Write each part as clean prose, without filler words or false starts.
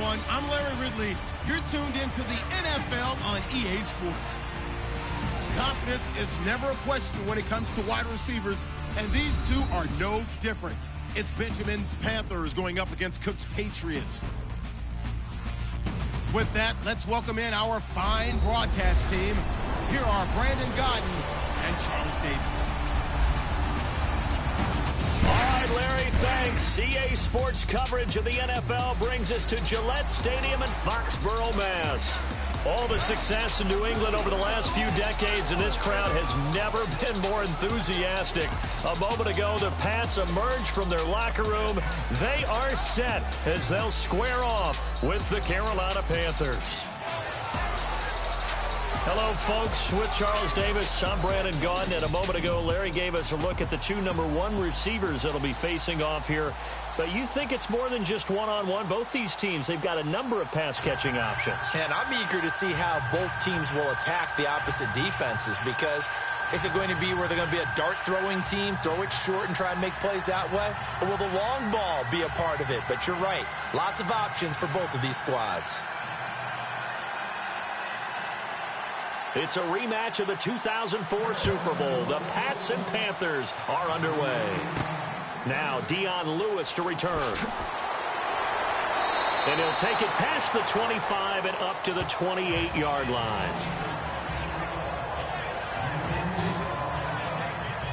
everyone. I'm Larry Ridley. You're tuned into the NFL on EA Sports. Confidence is never a question when it comes to wide receivers, and these two are no different. It's Benjamin's Panthers going up against Cook's Patriots. With that, let's welcome in our fine broadcast team. Here are Brandon Godden and Charles Davis. All right, Larry, thanks. EA Sports coverage of the NFL brings us to Gillette Stadium in Foxborough, Mass. All the success in New England over the last few decades, and this crowd has never been more enthusiastic. A moment ago, the Pats emerged from their locker room. They are set as they'll square off with the Carolina Panthers. Hello, folks. With Charles Davis, I'm Brandon Gaudin. And a moment ago, Larry gave us a look at the two #1 receivers that'll be facing off here. But you think it's more than just one-on-one? Both these teams, they've got a number of pass-catching options. And I'm eager to see how both teams will attack the opposite defenses, because is it going to be where they're going to be a dart-throwing team, throw it short and try and make plays that way? Or will the long ball be a part of it? But you're right. Lots of options for both of these squads. It's a rematch of the 2004 Super Bowl. The Pats and Panthers are underway. Now, Dion Lewis to return. And he'll take it past the 25 and up to the 28-yard line.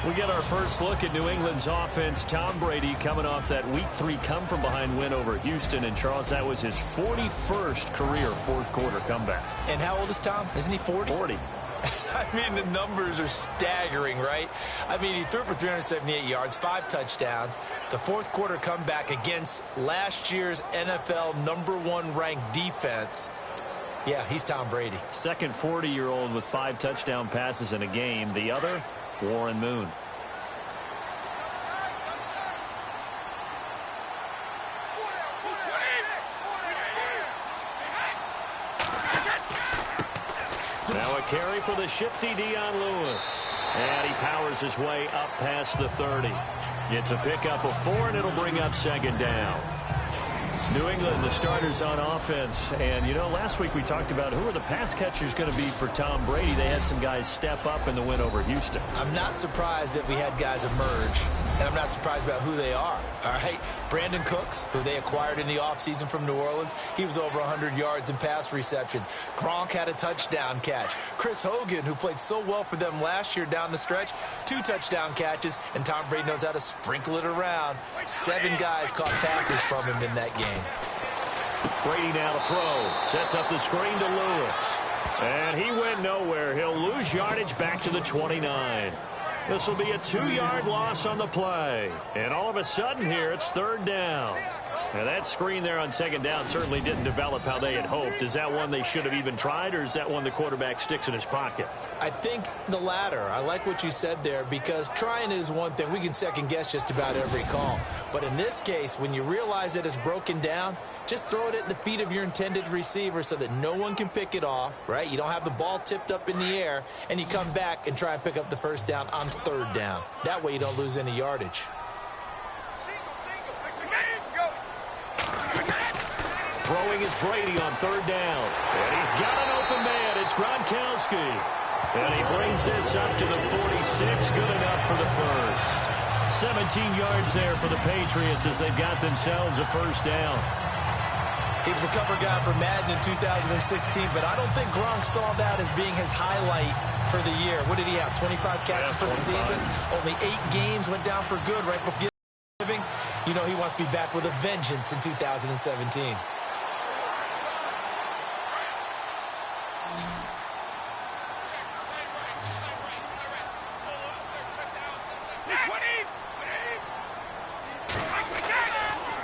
We get our first look at New England's offense. Tom Brady coming off that Week 3 come-from-behind win over Houston. And, Charles, that was his 41st career fourth-quarter comeback. And how old is Tom? Isn't he 40? 40. I mean, the numbers are staggering, right? I mean, he threw for 378 yards, 5 touchdowns. The fourth-quarter comeback against last year's NFL #1 ranked defense. Yeah, he's Tom Brady. Second 40-year-old with 5 touchdown passes in a game. The other, Warren Moon. Now a carry for the shifty Dion Lewis. And he powers his way up past the 30. It's a pickup of 4, and it'll bring up second down. New England, the starters on offense. And, you know, last week we talked about who are the pass catchers going to be for Tom Brady. They had some guys step up in the win over Houston. I'm not surprised that we had guys emerge, and I'm not surprised about who they are. All right, Brandon Cooks, who they acquired in the offseason from New Orleans, he was over 100 yards in pass receptions. Gronk had a touchdown catch. Chris Hogan, who played so well for them last year down the stretch, 2 touchdown catches, and Tom Brady knows how to sprinkle it around. 7 guys caught passes from him in that game. Brady now to throw. Sets up the screen to Lewis. And he went nowhere. He'll lose yardage back to the 29. This will be a 2-yard loss on the play. And all of a sudden here, it's third down. Now that screen there on second down certainly didn't develop how they had hoped. Is that one they should have even tried, or is that one the quarterback sticks in his pocket? I think the latter. I like what you said there, because trying it is one thing. We can second guess just about every call. But in this case, when you realize that it's broken down, just throw it at the feet of your intended receiver so that no one can pick it off, right? You don't have the ball tipped up in the air, and you come back and try and pick up the first down on third down. That way you don't lose any yardage. Throwing is Brady on third down. And he's got an open man. It's Gronkowski. And he brings this up to the 46. Good enough for the first. 17 yards there for the Patriots as they've got themselves a first down. He was the cover guy for Madden in 2016, but I don't think Gronk saw that as being his highlight for the year. What did he have, 25 catches for the season? Only 8 games went down for good right before Thanksgiving. You know he wants to be back with a vengeance in 2017.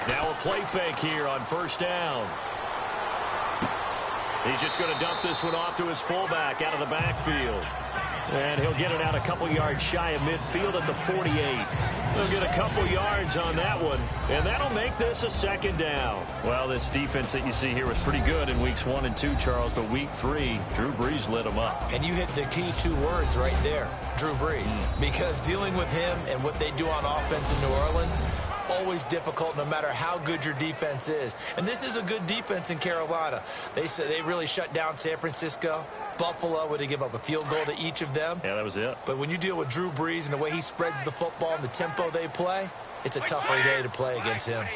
Now a play fake here on first down. He's just going to dump this one off to his fullback out of the backfield. And he'll get it out a couple yards shy of midfield at the 48. He'll get a couple yards on that one, and that'll make this a second down. Well, this defense that you see here was pretty good in weeks 1 and 2, Charles, but week 3, Drew Brees lit them up. And you hit the key 2 words right there, Drew Brees. Because dealing with him and what they do on offense in New Orleans, always difficult no matter how good your defense is. And this is a good defense in Carolina. They really shut down San Francisco. Buffalo would have given up a field goal to each of them. Yeah, that was it. But when you deal with Drew Brees and the way he spreads the football and the tempo they play, it's a tougher day to play against him.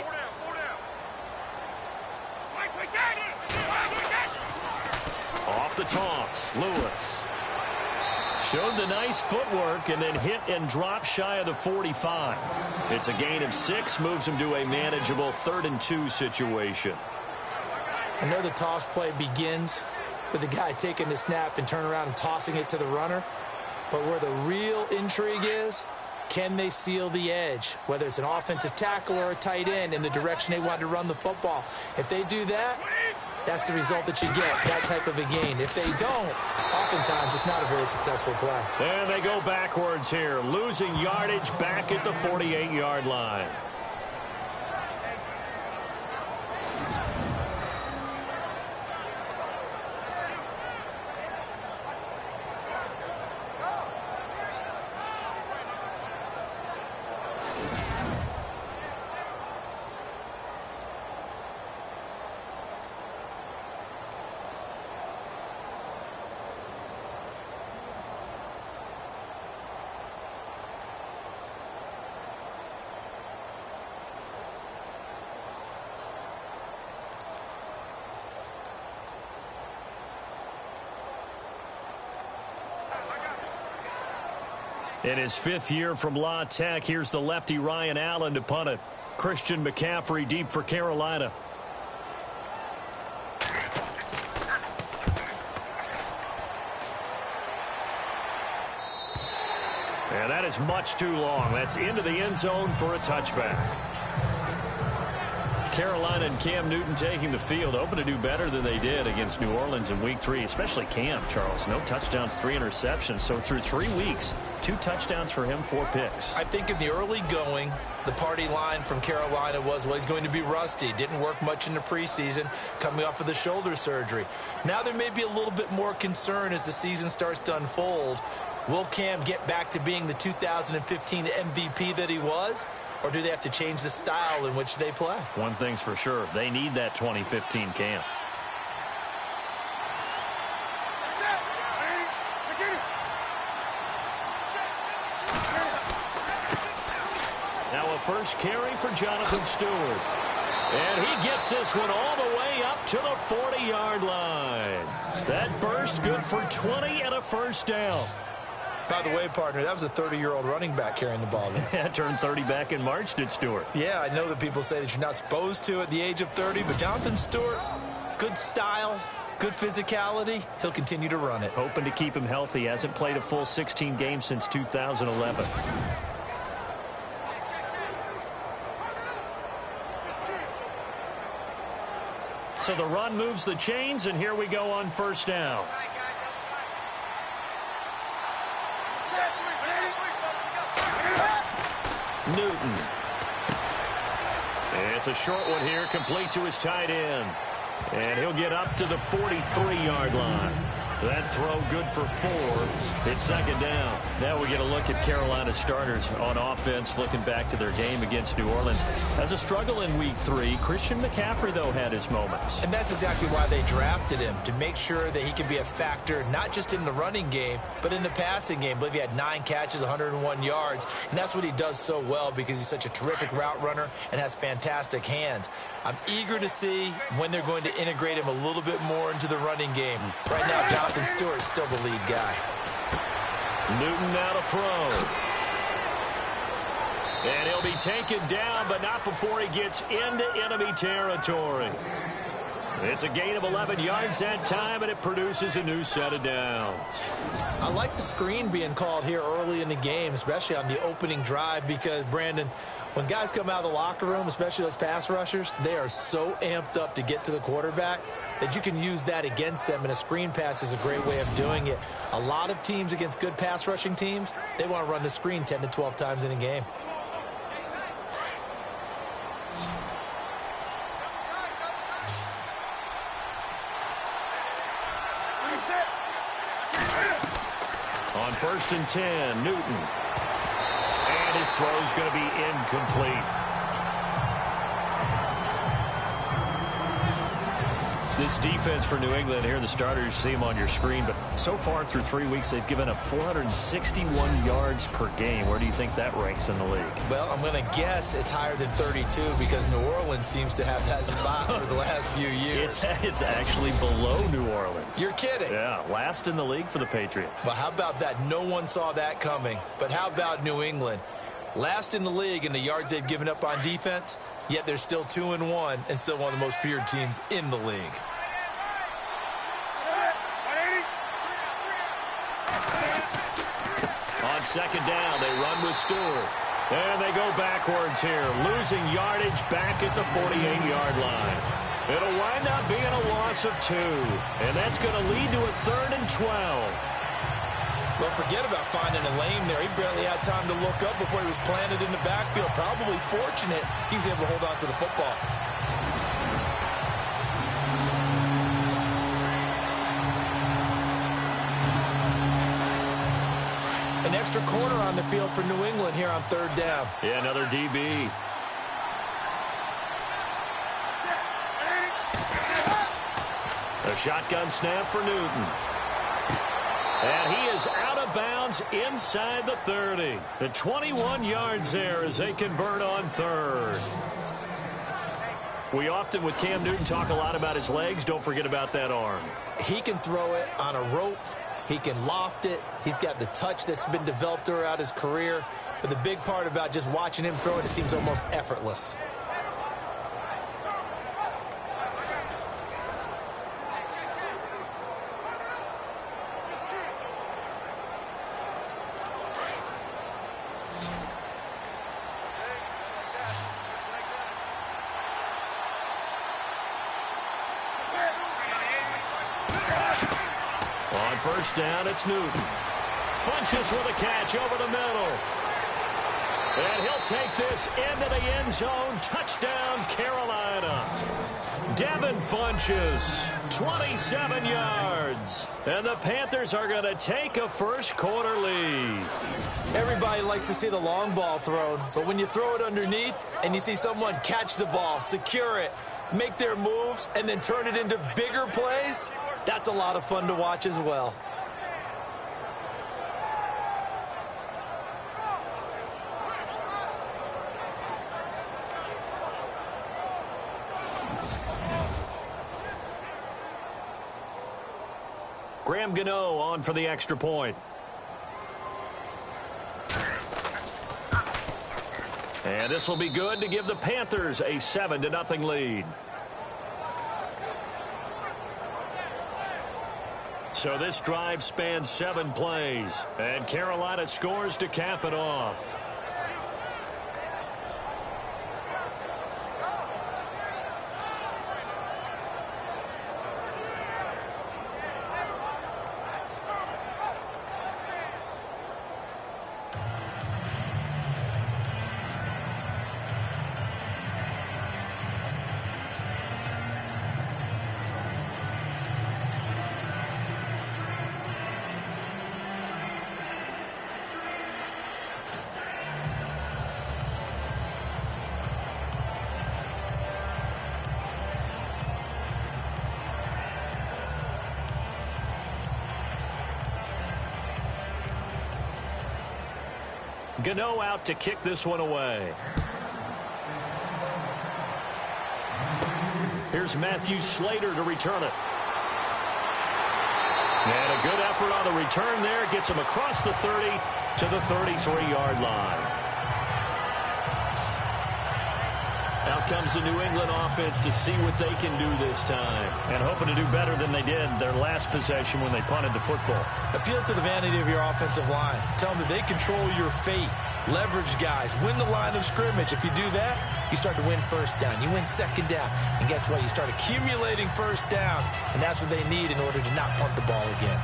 Off the toss, Lewis. Showed the nice footwork and then hit and dropped shy of the 45. It's a gain of 6, moves him to a manageable 3rd and 2 situation. I know the toss play begins with the guy taking the snap and turning around and tossing it to the runner. But where the real intrigue is, can they seal the edge? Whether it's an offensive tackle or a tight end in the direction they want to run the football. If they do that, that's the result that you get, that type of a gain. If they don't, oftentimes it's not a very successful play. And they go backwards here, losing yardage back at the 48-yard line. In his 5th year from La Tech, here's the lefty Ryan Allen to punt it. Christian McCaffrey deep for Carolina. And that is much too long. That's into the end zone for a touchback. Carolina and Cam Newton taking the field, hoping to do better than they did against New Orleans in Week 3, especially Cam, Charles. No touchdowns, 3 interceptions. So through 3 weeks, 2 touchdowns for him, 4 picks. I think in the early going, the party line from Carolina was, well, he's going to be rusty. Didn't work much in the preseason, coming off of the shoulder surgery. Now there may be a little bit more concern as the season starts to unfold. Will Cam get back to being the 2015 MVP that he was? Or do they have to change the style in which they play? One thing's for sure. They need that 2015 Cam. Now a first carry for Jonathan Stewart. And he gets this one all the way up to the 40-yard line. That burst good for 20 and a first down. By the way, partner, that was a 30-year-old running back carrying the ball there. Yeah, turned 30 back in March, did Stewart. Yeah, I know that people say that you're not supposed to at the age of 30, but Jonathan Stewart, good style, good physicality. He'll continue to run it. Hoping to keep him healthy. Hasn't played a full 16 games since 2011. So the run moves the chains, and here we go on first down. Newton. It's a short one here, complete to his tight end. And he'll get up to the 43-yard line. That throw good for 4. It's second down. Now we get a look at Carolina's starters on offense, looking back to their game against New Orleans. As a struggle in Week 3, Christian McCaffrey, though, had his moments. And that's exactly why they drafted him, to make sure that he could be a factor, not just in the running game, but in the passing game. I believe he had 9 catches, 101 yards, and that's what he does so well because he's such a terrific route runner and has fantastic hands. I'm eager to see when they're going to integrate him a little bit more into the running game. Right now, Jonathan Stewart's still the lead guy. Newton now to throw. And he'll be taken down, but not before he gets into enemy territory. It's a gain of 11 yards that time, and it produces a new set of downs. I like the screen being called here early in the game, especially on the opening drive, because, Brandon, when guys come out of the locker room, especially those pass rushers, they are so amped up to get to the quarterback that you can use that against them, and a screen pass is a great way of doing it. A lot of teams against good pass rushing teams, they want to run the screen 10 to 12 times in a game. On 1st and 10, Newton. And his throw is going to be incomplete. This defense for New England, here the starters, see them on your screen, but so far through 3 weeks, they've given up 461 yards per game. Where do you think that ranks in the league? Well, I'm going to guess it's higher than 32 because New Orleans seems to have that spot for the last few years. It's actually below New Orleans. You're kidding. Yeah, last in the league for the Patriots. Well, how about that? No one saw that coming. But how about New England? Last in the league in the yards they've given up on defense, yet they're still 2-1 and still one of the most feared teams in the league. On second down, they run with Stewart. And they go backwards here, losing yardage back at the 48-yard line. It'll wind up being a loss of 2, and that's going to lead to a 3rd and 12. Well, forget about finding a lane there. He barely had time to look up before he was planted in the backfield. Probably fortunate he was able to hold on to the football. An extra corner on the field for New England here on 3rd down. Yeah, another DB. A shotgun snap for Newton. And he is out of bounds inside the 30. The 21 yards there as they convert on 3rd. We often, with Cam Newton, talk a lot about his legs. Don't forget about that arm. He can throw it on a rope. He can loft it. He's got the touch that's been developed throughout his career. But the big part about just watching him throw it seems almost effortless. On first down, it's Newton. Funches with a catch over the middle. And he'll take this into the end zone. Touchdown, Carolina. Devin Funches, 27 yards. And the Panthers are going to take a first-quarter lead. Everybody likes to see the long ball thrown, but when you throw it underneath and you see someone catch the ball, secure it, make their moves, and then turn it into bigger plays, that's a lot of fun to watch as well. Graham Gano on for the extra point. And this will be good to give the Panthers a 7-0 lead. So this drive spans 7 plays, and Carolina scores to cap it off. Gano out to kick this one away. Here's Matthew Slater to return it. And a good effort on the return there. Gets him across the 30 to the 33-yard line. Out comes the New England offense to see what they can do this time. And hoping to do better than they did their last possession when they punted the football. Appeal to the vanity of your offensive line. Tell them that they control your fate. Leverage guys. Win the line of scrimmage. If you do that, you start to win first down. You win second down. And guess what? You start accumulating first downs. And that's what they need in order to not punt the ball again.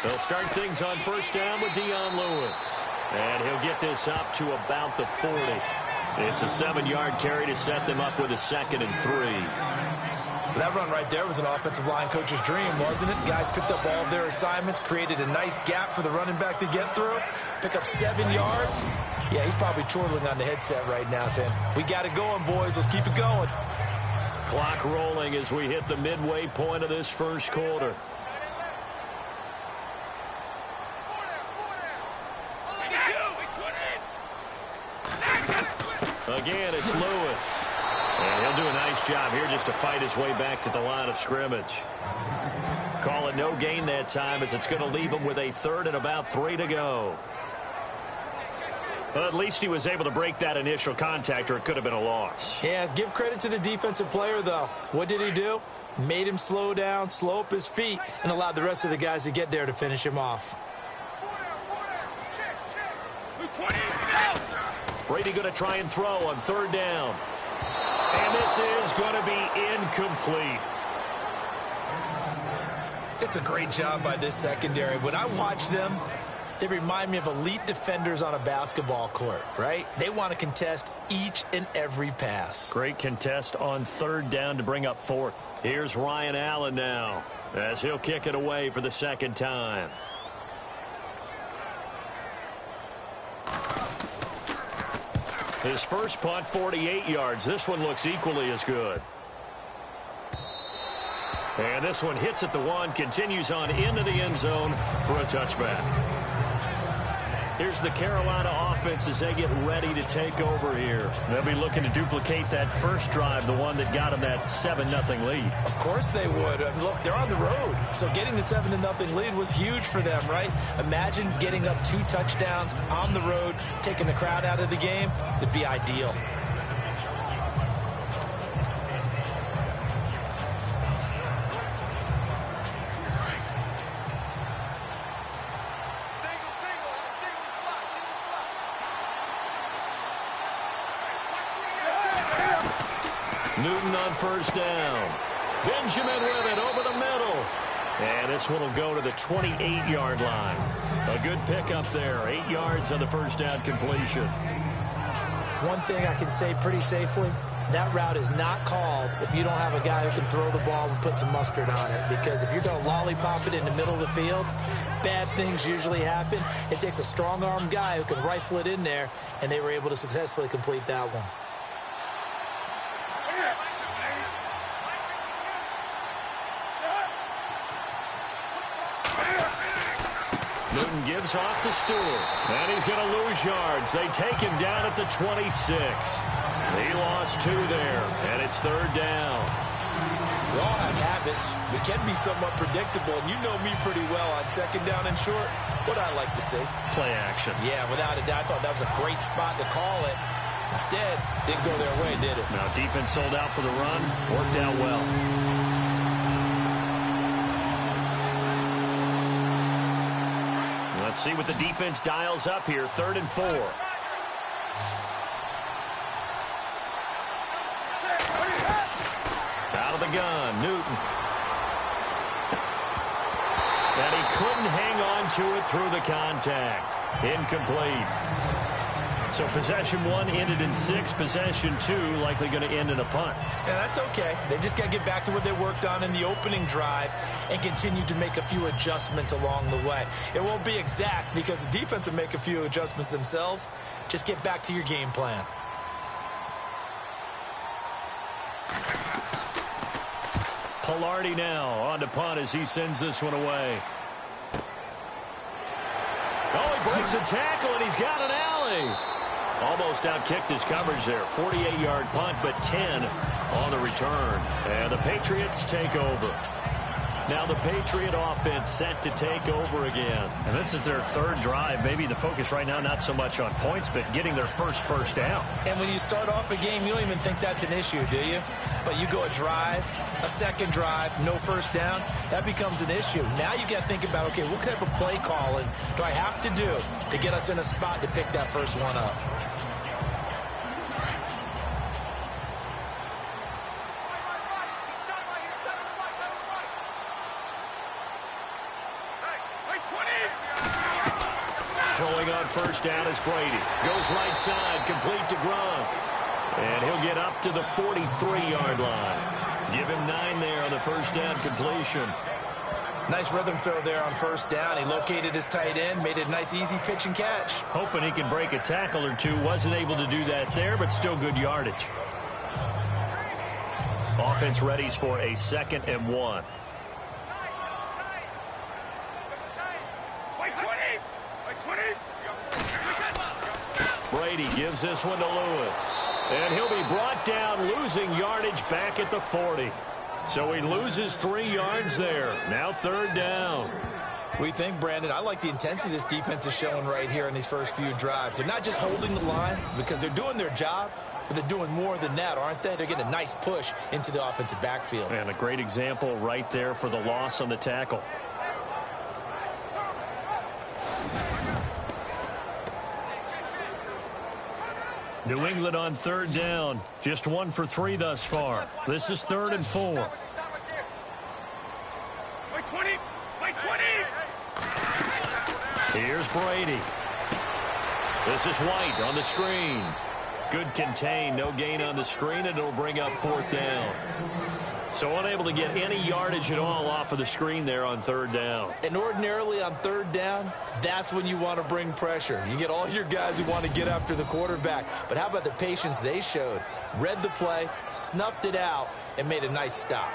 They'll start things on first down with Dion Lewis. And he'll get this up to about the 40. It's a 7-yard carry to set them up with a 2nd and 3. That run right there was an offensive line coach's dream, wasn't it? Guys picked up all of their assignments, created a nice gap for the running back to get through, pick up 7 yards. Yeah, he's probably chortling on the headset right now saying, we got it going, boys. Let's keep it going. Clock rolling as we hit the midway point of this first quarter. Again, it's Lewis. And he'll do a nice job here just to fight his way back to the line of scrimmage. Call it no gain that time as it's going to leave him with a 3rd and about 3 to go. Well, at least he was able to break that initial contact, or it could have been a loss. Yeah, give credit to the defensive player, though. What did he do? Made him slow down, slow up his feet, and allowed the rest of the guys to get there to finish him off. Brady going to try and throw on 3rd down. And this is going to be incomplete. It's a great job by this secondary. When I watch them, they remind me of elite defenders on a basketball court, right? They want to contest each and every pass. Great contest on 3rd down to bring up 4th. Here's Ryan Allen now as he'll kick it away for the 2nd time. His first punt, 48 yards. This one looks equally as good. And this one hits at the 1, continues on into the end zone for a touchback. Here's the Carolina offense as they get ready to take over here. They'll be looking to duplicate that first drive, the one that got them that 7-0 lead. Of course they would. Look, they're on the road. So getting the 7-0 lead was huge for them, right? Imagine getting up 2 touchdowns on the road, taking the crowd out of the game. It'd be ideal. Newton on 1st down. Benjamin with it over the middle. And this one will go to the 28-yard line. A good pickup there. 8 yards on the 1st down completion. One thing I can say pretty safely, that route is not called if you don't have a guy who can throw the ball and put some mustard on it. Because if you're going to lollipop it in the middle of the field, bad things usually happen. It takes a strong-armed guy who can rifle it in there, and they were able to successfully complete that one. Newton gives off to Stewart. And he's going to lose yards. They take him down at the 26. He lost 2 there, and it's 3rd down. We all have habits. We can be somewhat predictable, and you know me pretty well on 2nd down and short. What I like to see. Play action. Yeah, without a doubt. I thought that was a great spot to call it. Instead, didn't go their way, did it? Now, defense sold out for the run. Worked out well. Let's see what the defense dials up here. 3rd and 4. Out of the gun, Newton. And he couldn't hang on to it through the contact. Incomplete. So possession 1 ended in 6. Possession 2 likely going to end in a punt. Yeah, that's okay. They just got to get back to what they worked on in the opening drive and continue to make a few adjustments along the way. It won't be exact because the defense will make a few adjustments themselves. Just get back to your game plan. Pilardi now on to punt as he sends this one away. Oh, he breaks a tackle and he's got an alley. Almost outkicked his coverage there. 48-yard punt, but 10 on the return. And the Patriots take over. Now the Patriot offense set to take over again. And this is their 3rd drive. Maybe the focus right now not so much on points, but getting their first down. And when you start off a game, you don't even think that's an issue, do you? But you go a drive, a 2nd drive, no 1st down, that becomes an issue. Now you got to think about, okay, what type of play calling do I have to do to get us in a spot to pick that first one up? Throwing on 1st down is Brady. Goes right side, complete to Gronk. And he'll get up to the 43-yard line. Give him 9 there on the first down completion. Nice rhythm throw there on first down. He located his tight end, made it a nice easy pitch and catch. Hoping he can break a tackle or two. Wasn't able to do that there, but still good yardage. Offense readies for a 2nd and 1. Brady gives this one to Lewis. And he'll be brought down, losing yardage back at the 40. So he loses 3 yards there. Now 3rd down. We think, Brandon, I like the intensity this defense is showing right here in these first few drives. They're not just holding the line because they're doing their job, but they're doing more than that, aren't they? They're getting a nice push into the offensive backfield. And a great example right there for the loss on the tackle. New England on 3rd down. Just 1 for 3 thus far. This is 3rd and 4. Here's Brady. This is White on the screen. Good contain, no gain on the screen, and it'll bring up 4th down. So unable to get any yardage at all off of the screen there on 3rd down. And ordinarily on 3rd down, that's when you want to bring pressure. You get all your guys who want to get after the quarterback. But how about the patience they showed? Read the play, snuffed it out, and made a nice stop.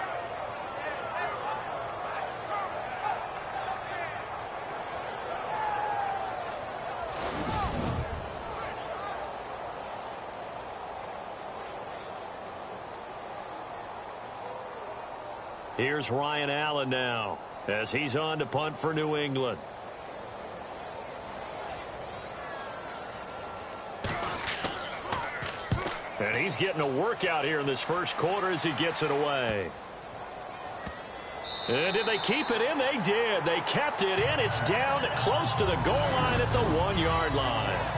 Here's Ryan Allen now as he's on to punt for New England. And he's getting a workout here in this first quarter as he gets it away. And did they keep it in? They did. They kept it in. It's down close to the goal line at the 1-yard line.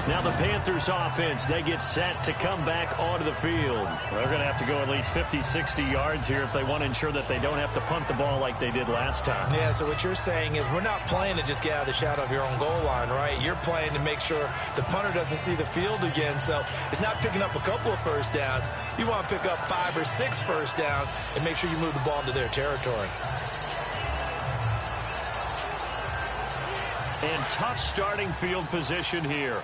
Now the Panthers offense, they get set to come back onto the field. They're going to have to go at least 50, 60 yards here if they want to ensure that they don't have to punt the ball like they did last time. Yeah, so what you're saying is we're not playing to just get out of the shadow of your own goal line, right? You're playing to make sure the punter doesn't see the field again. So it's not picking up a couple of first downs. You want to pick up 5 or 6 first downs and make sure you move the ball into their territory. And tough starting field position here.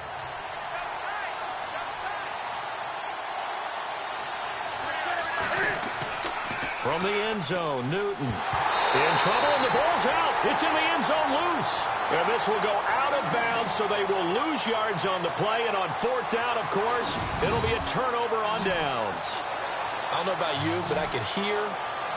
From the end zone, Newton in trouble, and the ball's out. It's in the end zone loose. And this will go out of bounds, so they will lose yards on the play. And on 4th down, of course, it'll be a turnover on downs. I don't know about you, but I could hear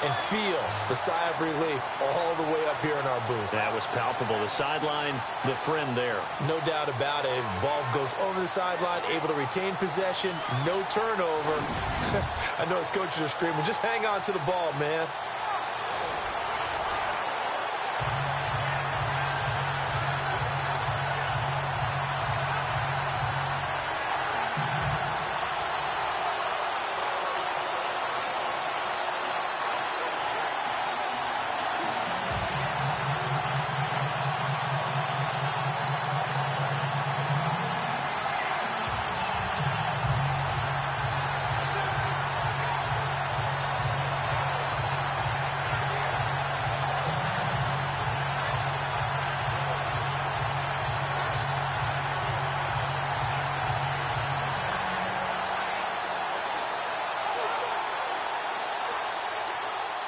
and feel the sigh of relief all the way up here in our booth. That was palpable. The sideline, the friend there. No doubt about it. Ball goes over the sideline, able to retain possession, no turnover. I know his coaches are screaming, just hang on to the ball, man.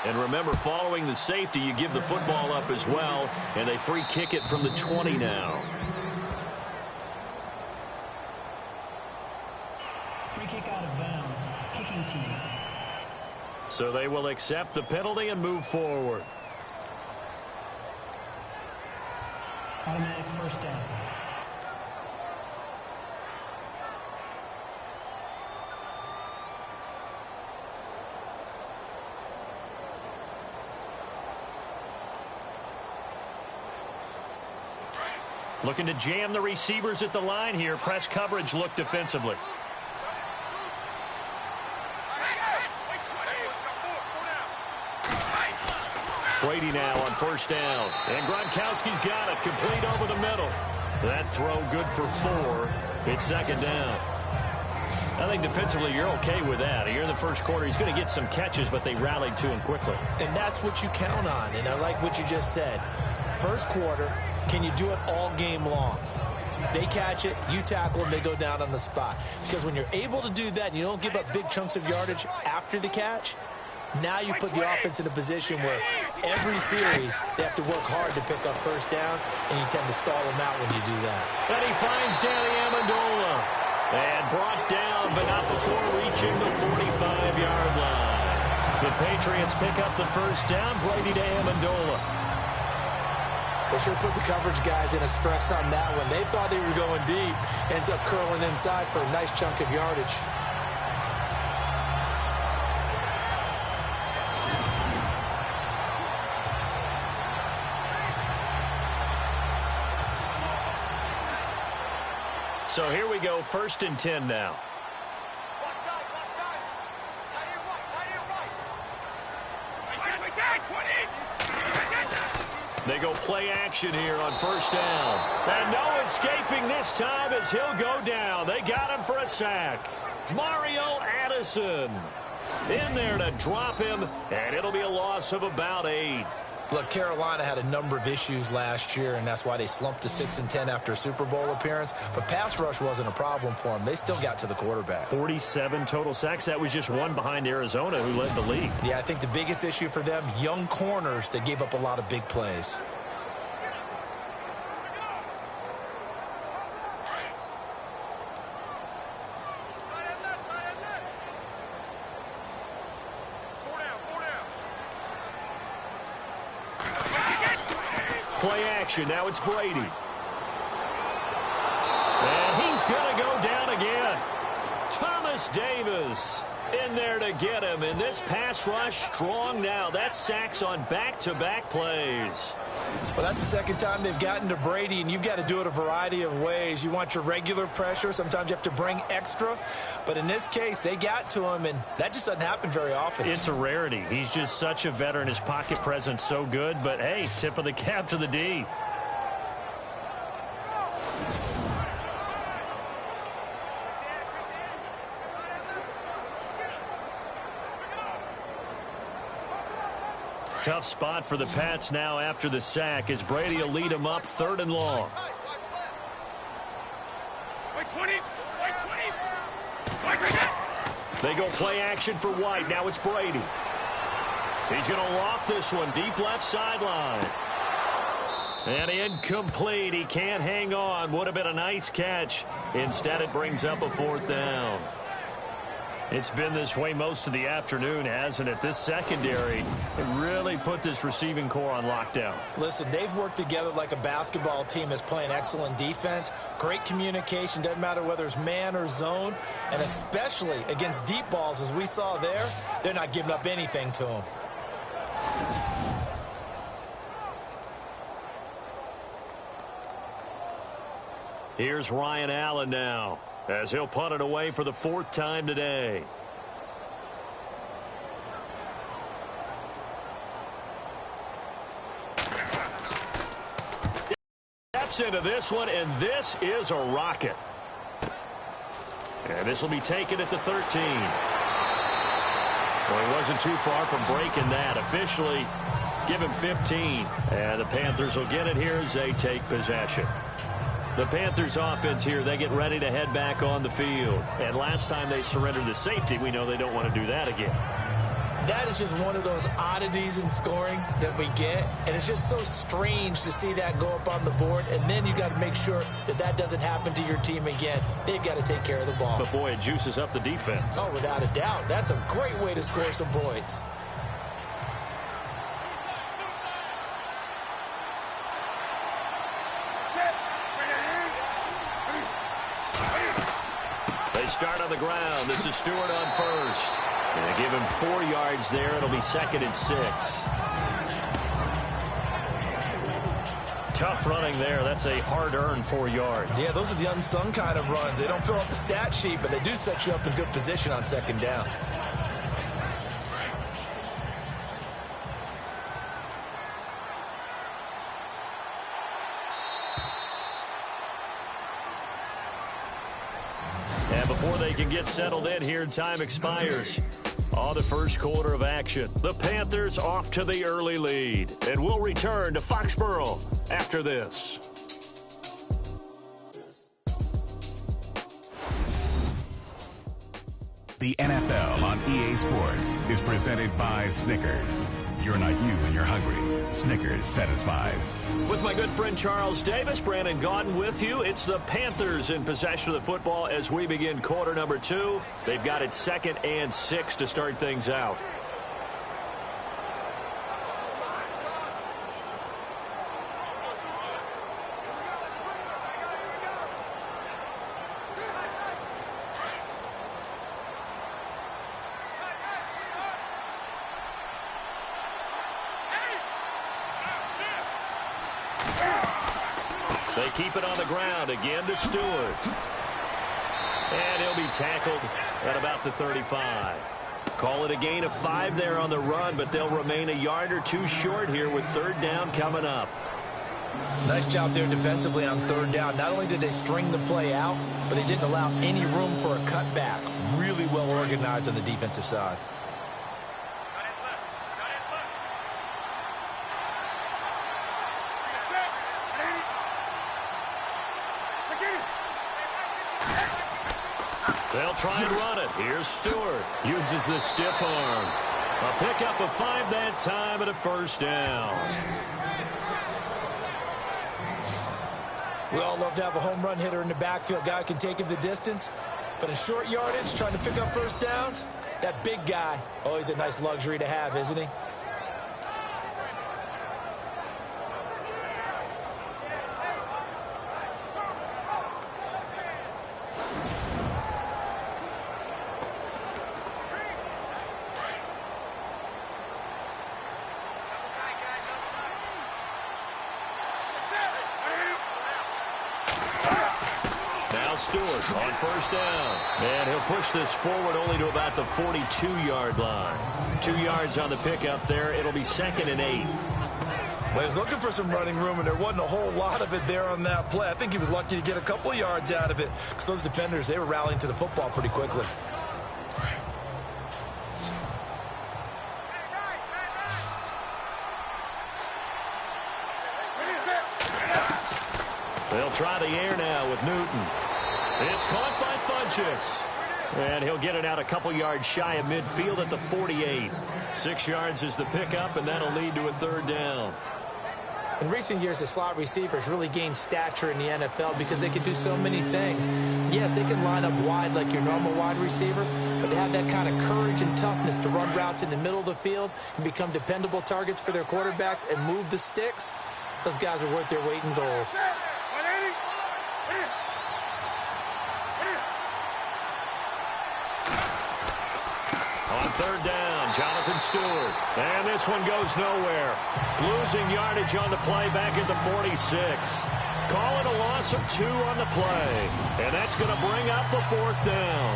And remember, following the safety, you give the football up as well, and they free kick it from the 20 now. Free kick out of bounds. Kicking team. So they will accept the penalty and move forward. Automatic first down. Looking to jam the receivers at the line here. Press coverage look defensively. Brady now on first down. And Gronkowski's got it. Complete over the middle. That throw good for 4. It's second down. I think defensively you're okay with that. Here in the first quarter, he's going to get some catches, but they rallied to him quickly. And that's what you count on, and I like what you just said. First quarter, can you do it all game long? They catch it, you tackle them, they go down on the spot. Because when you're able to do that and you don't give up big chunks of yardage after the catch, now you put the offense in a position where every series they have to work hard to pick up first downs, and you tend to stall them out when you do that. And he finds Danny Amendola. And brought down, but not before reaching the 45-yard line. The Patriots pick up the first down. Brady to Amendola. They sure put the coverage guys in a stress on that one. They thought they were going deep. Ends up curling inside for a nice chunk of yardage. So here we go, 1st and 10 now. They go play action here on first down. And no escaping this time as he'll go down. They got him for a sack. Mario Addison in there to drop him, and it'll be a loss of about 8. Look, Carolina had a number of issues last year, and that's why they slumped to 6-10 after a Super Bowl appearance. But pass rush wasn't a problem for them. They still got to the quarterback. 47 total sacks. That was just one behind Arizona, who led the league. Yeah, I think the biggest issue for them, young corners that gave up a lot of big plays. Play action. Now it's Brady. And he's going to go down again. Thomas Davis in there to get him. And this pass rush strong now. That's sacks on back-to-back plays. Well, that's the second time they've gotten to Brady, and you've got to do it a variety of ways. You want your regular pressure. Sometimes you have to bring extra. But in this case, they got to him, and that just doesn't happen very often. It's a rarity. He's just such a veteran. His pocket presence so good. But, hey, tip of the cap to the D. Tough spot for the Pats now after the sack as Brady will lead them up 3rd and long. They go play action for White. Now it's Brady. He's going to loft this one deep left sideline. And incomplete. He can't hang on. Would have been a nice catch. Instead, it brings up a 4th down. It's been this way most of the afternoon, hasn't it? This secondary, it really put this receiving core on lockdown. Listen, they've worked together like a basketball team that's playing excellent defense. Great communication. Doesn't matter whether it's man or zone. And especially against deep balls, as we saw there, they're not giving up anything to them. Here's Ryan Allen now, as he'll punt it away for the 4th time today. Steps into this one, and this is a rocket. And this will be taken at the 13. Well, he wasn't too far from breaking that. Officially, give him 15. And the Panthers will get it here as they take possession. The Panthers offense here, they get ready to head back on the field. And last time they surrendered the safety, we know they don't want to do that again. That is just one of those oddities in scoring that we get. And it's just so strange to see that go up on the board. And then you got to make sure that that doesn't happen to your team again. They've got to take care of the ball. But, boy, it juices up the defense. Oh, without a doubt. That's a great way to score some points. They start on the ground. This is Stewart on first. And they give him 4 yards there. It'll be 2nd and 6. Tough running there. That's a hard-earned 4 yards. Yeah, those are the unsung kind of runs. They don't fill up the stat sheet, but they do set you up in good position on 2nd down. before they can get settled in here. Time expires on the first quarter of action. The Panthers off to the early lead. And we'll return to Foxborough after this. The NFL on EA Sports is presented by Snickers. You're not you when you're hungry. Snickers satisfies. With my good friend Charles Davis, Brandon Gaudin with you. It's the Panthers in possession of the football as we begin quarter number 2. They've got it 2nd and 6 to start things out. They keep it on the ground again to Stewart. And he'll be tackled at about the 35. Call it a gain of 5 there on the run, but they'll remain a yard or 2 short here with 3rd down coming up. Nice job there defensively on 3rd down. Not only did they string the play out, but they didn't allow any room for a cutback. Really well organized on the defensive side. They'll try and run it. Here's Stewart. Uses the stiff arm. A pickup of 5 that time and a 1st down. We all love to have a home run hitter in the backfield. Guy can take him the distance. But in short yardage, trying to pick up 1st downs, that big guy, always a nice luxury to have, isn't he? Stewart on 1st down. And he'll push this forward only to about the 42-yard line. 2 yards on the pickup there. It'll be 2nd and 8. Well, he was looking for some running room, and there wasn't a whole lot of it there on that play. I think he was lucky to get a couple of yards out of it because those defenders, they were rallying to the football pretty quickly. They'll try the air now with Newton. It's caught by Funchess. And he'll get it out a couple yards shy of midfield at the 48. 6 yards is the pickup, and that'll lead to a 3rd down. In recent years, the slot receivers really gained stature in the NFL because they can do so many things. Yes, they can line up wide like your normal wide receiver, but to have that kind of courage and toughness to run routes in the middle of the field and become dependable targets for their quarterbacks and move the sticks, those guys are worth their weight in gold. On 3rd down, Jonathan Stewart. And this one goes nowhere. Losing yardage on the play back at the 46. Call it a loss of 2 on the play. And that's going to bring up a 4th down.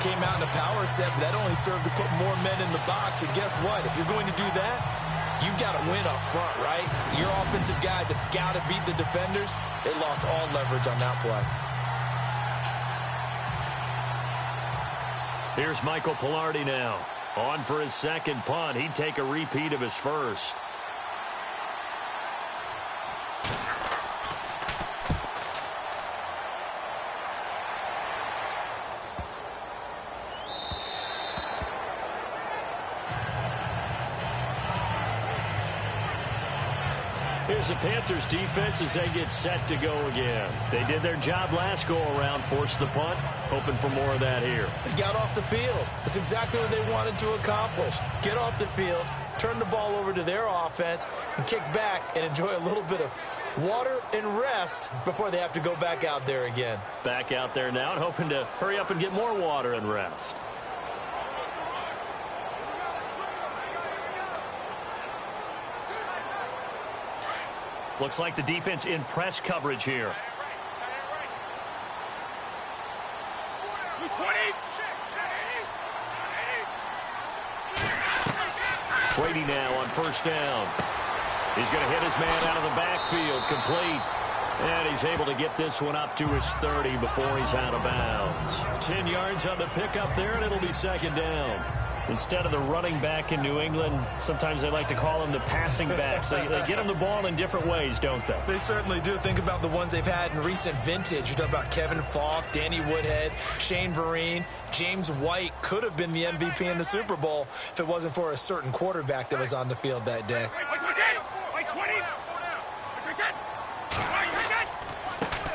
Came out in a power set, but that only served to put more men in the box. And guess what? If you're going to do that, you've got to win up front, right? Your offensive guys have got to beat the defenders. They lost all leverage on that play. Here's Michael Pilardi now. On for his 2nd punt. He'd take a repeat of his 1st. Here's the Panthers defense as they get set to go again. They did their job last go-around, forced the punt, hoping for more of that here. They got off the field. That's exactly what they wanted to accomplish. Get off the field, turn the ball over to their offense, and kick back and enjoy a little bit of water and rest before they have to go back out there again. Back out there now and hoping to hurry up and get more water and rest. Looks like the defense in press coverage here. Brady now on 1st down. He's going to hit his man out of the backfield. Complete. And he's able to get this one up to his 30 before he's out of bounds. 10 yards on the pickup there, and it'll be second down. Instead of the running back in New England, sometimes they like to call them the passing backs. They get them the ball in different ways, don't they? They certainly do. Think about the ones they've had in recent vintage. You talk about Kevin Falk, Danny Woodhead, Shane Vereen. James White could have been the MVP in the Super Bowl if it wasn't for a certain quarterback that was on the field that day.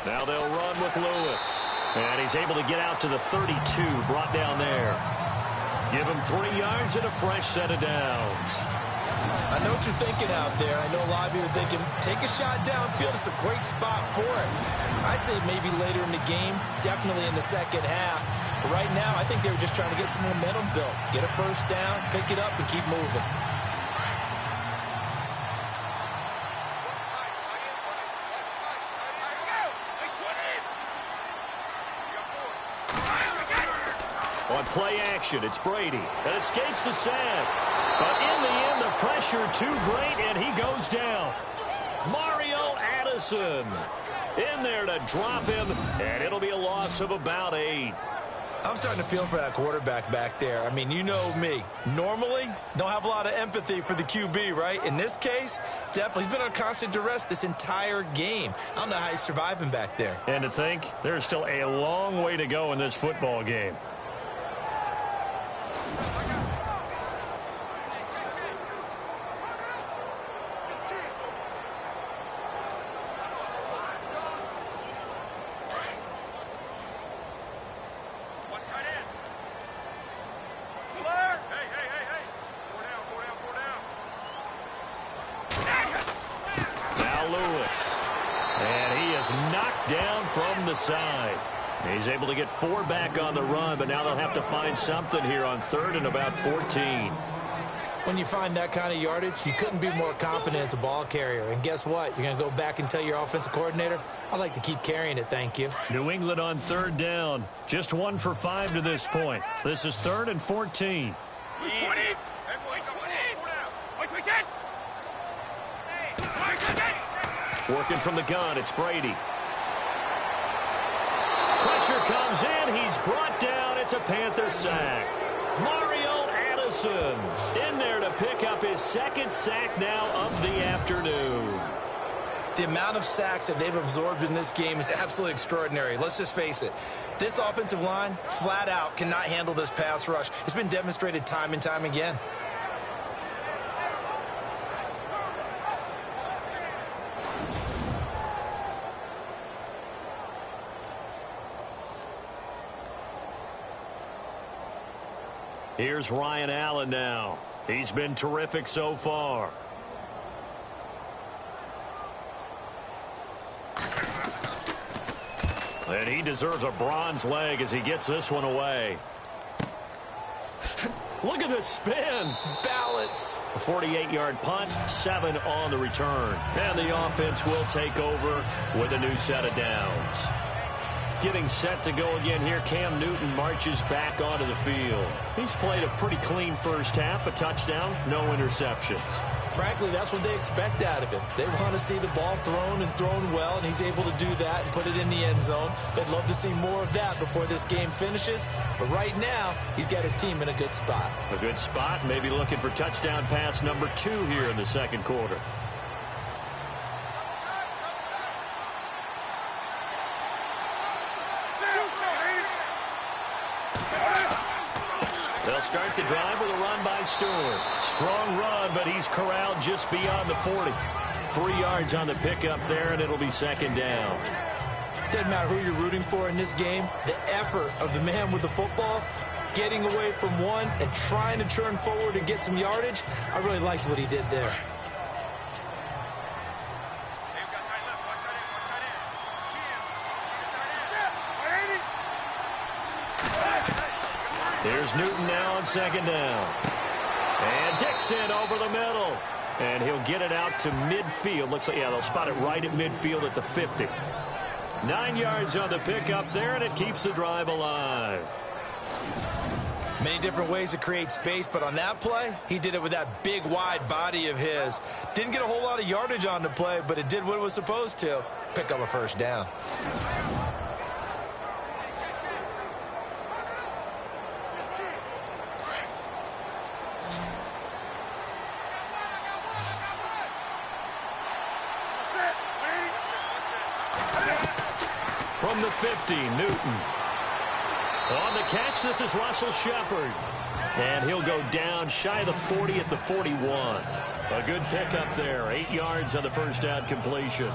Now they'll run with Lewis. And he's able to get out to the 32, brought down there. Give him 3 yards and a fresh set of downs. I know what you're thinking out there. I know a lot of you are thinking, take a shot downfield. It's a great spot for it. I'd say maybe later in the game, definitely in the second half. But right now, I think they were just trying to get some momentum built. Get a first down, pick it up, and keep moving. On play action, it's Brady that escapes the sack. But in the end, the pressure too great, and he goes down. Mario Addison in there to drop him, and it'll be a loss of about 8. I'm starting to feel for that quarterback back there. I mean, you know me. Normally, don't have a lot of empathy for the QB, right? In this case, definitely. He's been on constant duress this entire game. I don't know how he's surviving back there. And to think, there's still a long way to go in this football game. Knocked down from the side. He's able to get 4 back on the run, but now they'll have to find something here on 3rd and about 14. When you find that kind of yardage, you couldn't be more confident as a ball carrier. And guess what? You're going to go back and tell your offensive coordinator, I'd like to keep carrying it, thank you. New England on 3rd down. Just 1 for 5 to this point. This is 3rd and 14. Working from the gun, it's Brady. Pressure comes in, he's brought down, it's a Panther sack. Mario Addison in there to pick up his 2nd sack now of the afternoon. The amount of sacks that they've absorbed in this game is absolutely extraordinary. Let's just face it. This offensive line, flat out, cannot handle this pass rush. It's been demonstrated time and time again. Here's Ryan Allen now. He's been terrific so far. And he deserves a bronze leg as he gets this one away. Look at this spin. Balance. A 48-yard punt, 7 on the return. And the offense will take over with a new set of downs. Getting set to go again here, Cam Newton marches back onto the field. He's played a pretty clean first half, a touchdown, no interceptions. Frankly, that's what they expect out of him. They want to see the ball thrown and thrown well, and he's able to do that and put it in the end zone. They'd love to see more of that before this game finishes. But right now, he's got his team in a good spot. A good spot, maybe looking for touchdown pass number 2 here in the second quarter. They'll start the drive with a run by Stewart. Strong run, but he's corralled just beyond the 40. 3 yards on the pickup there, and it'll be second down. Doesn't matter who you're rooting for in this game. The effort of the man with the football, getting away from one and trying to turn forward and get some yardage, I really liked what he did there. Here's Newton now on second down. And Dixon over the middle. And he'll get it out to midfield. Looks like, yeah, they'll spot it right at midfield at the 50. 9 yards on the pickup there, and it keeps the drive alive. Many different ways to create space, but on that play, he did it with that big, wide body of his. Didn't get a whole lot of yardage on the play, but it did what it was supposed to. pick up a first down. From the 50, Newton. On the catch, this is Russell Shepard. And he'll go down shy of the 40 at the 41. A good pickup there. 8 yards on the first down completion.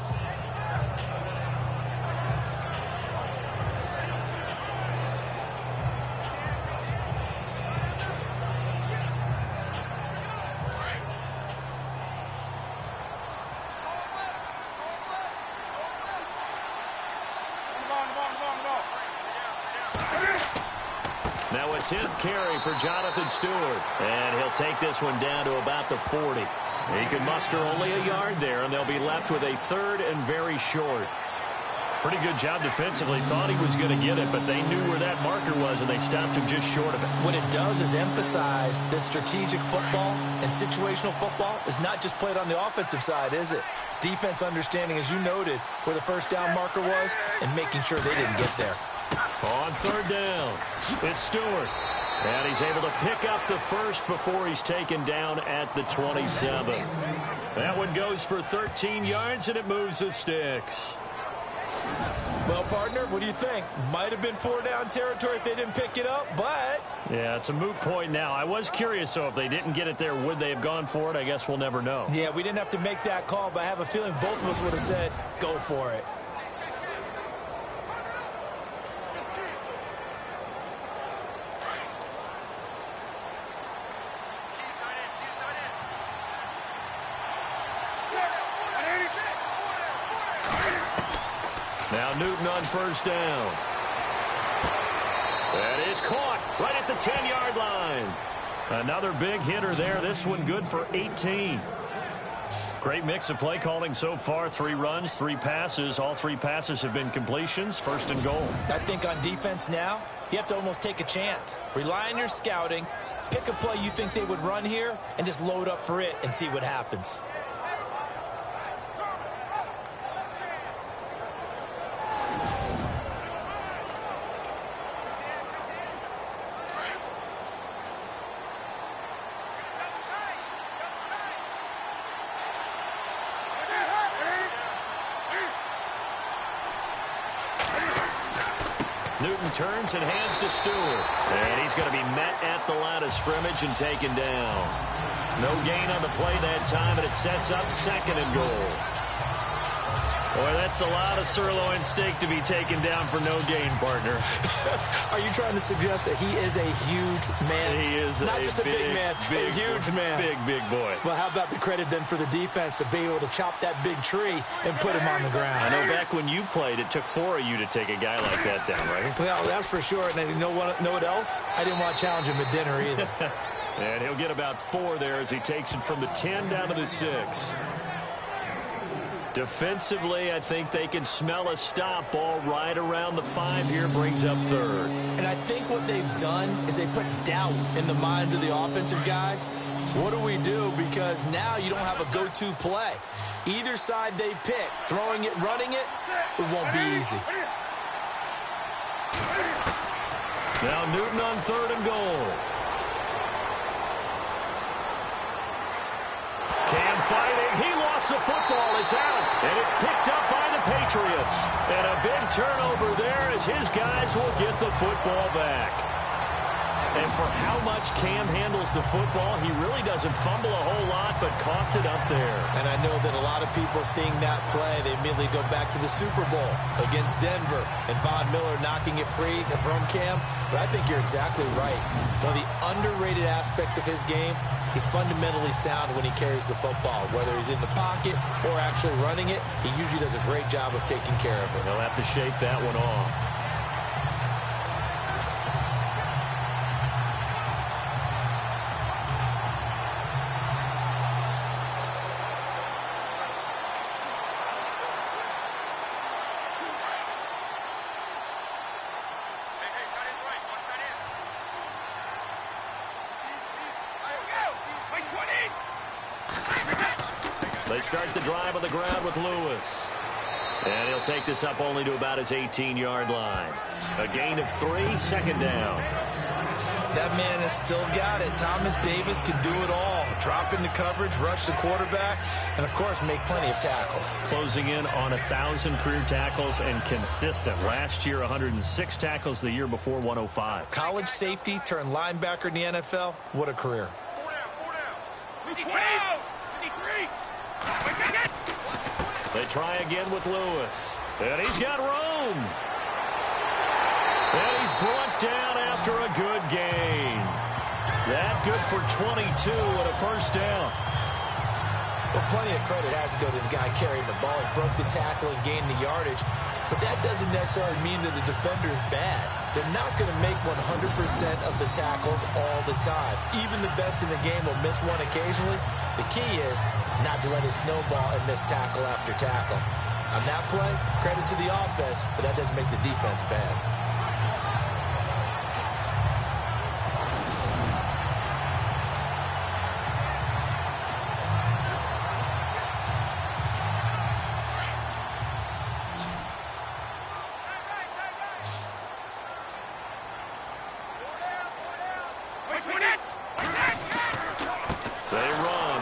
Now a 10th carry for Jonathan Stewart. And he'll take this one down to about the 40. He can muster only a yard there, and they'll be left with a 3rd and very short. Pretty good job defensively. Thought he was going to get it, but they knew where that marker was, and they stopped him just short of it. What it does is emphasize that strategic football and situational football is not just played on the offensive side, is it? Defense understanding, as you noted, where the first down marker was and making sure they didn't get there. On 3rd down, it's Stewart. And he's able to pick up the first before he's taken down at the 27. That one goes for 13 yards, and it moves the sticks. Well, partner, what do you think? Might have been 4-down territory if they didn't pick it up, but... Yeah, it's a moot point now. I was curious, so if they didn't get it there, would they have gone for it? I guess we'll never know. Yeah, we didn't have to make that call, but I have a feeling both of us would have said, go for it. Now Newton on first down. That is caught right at the 10-yard line. Another big hitter there. This one good for 18. Great mix of play calling so far. 3 runs, 3 passes. All 3 passes have been completions. 1st and goal. I think on defense now, you have to almost take a chance. Rely on your scouting. Pick a play you think they would run here and just load up for it and see what happens. Newton turns and hands to Stewart. And he's going to be met at the line of scrimmage and taken down. No gain on the play that time, and it sets up 2nd and goal. Boy, that's a lot of sirloin steak to be taken down for no gain, partner. Are you trying to suggest that he is a huge man? He is not just a big man, a huge man. Big boy. Well, how about the credit then for the defense to be able to chop that big tree and put him on the ground? I know back when you played, it took 4 of you to take a guy like that down, right? Well, that's for sure. And you know what else? I didn't want to challenge him at dinner either. And he'll get about 4 there as he takes it from the 10 down to the 6. Defensively, I think they can smell a stop. Ball right around the 5 here, brings up 3rd. And I think what they've done is they put doubt in the minds of the offensive guys. What do we do? Because now you don't have a go-to play. Either side they pick, throwing it, running it, it won't be easy. Now Newton on 3rd and goal. Cam fighting. He lost the football. It's out. And it's picked up by the Patriots. And a big turnover there as his guys will get the football back. And for how much Cam handles the football, he really doesn't fumble a whole lot, but coughed it up there. And I know that a lot of people seeing that play, they immediately go back to the Super Bowl against Denver and Von Miller knocking it free from Cam. But I think you're exactly right. One of the underrated aspects of his game, he's fundamentally sound when he carries the football. Whether he's in the pocket or actually running it, he usually does a great job of taking care of it. He'll have to shake that one off. They start the drive on the ground with Lewis. And he'll take this up only to about his 18-yard line. A gain of 3, second down. That man has still got it. Thomas Davis can do it all. Drop into coverage, rush the quarterback, and, of course, make plenty of tackles. Closing in on 1,000 career tackles and consistent. Last year, 106 tackles. The year before, 105. College safety turned linebacker in the NFL. What a career. 53. They try again with Lewis. And he's got room. And he's brought down after a good gain. That good for 22 and a first down. Well, plenty of credit has to go to the guy carrying the ball. He broke the tackle and gained the yardage. But that doesn't necessarily mean that the defender's bad. They're not going to make 100% of the tackles all the time. Even the best in the game will miss one occasionally. The key is not to let it snowball and miss tackle after tackle. On that play, credit to the offense, but that doesn't make the defense bad.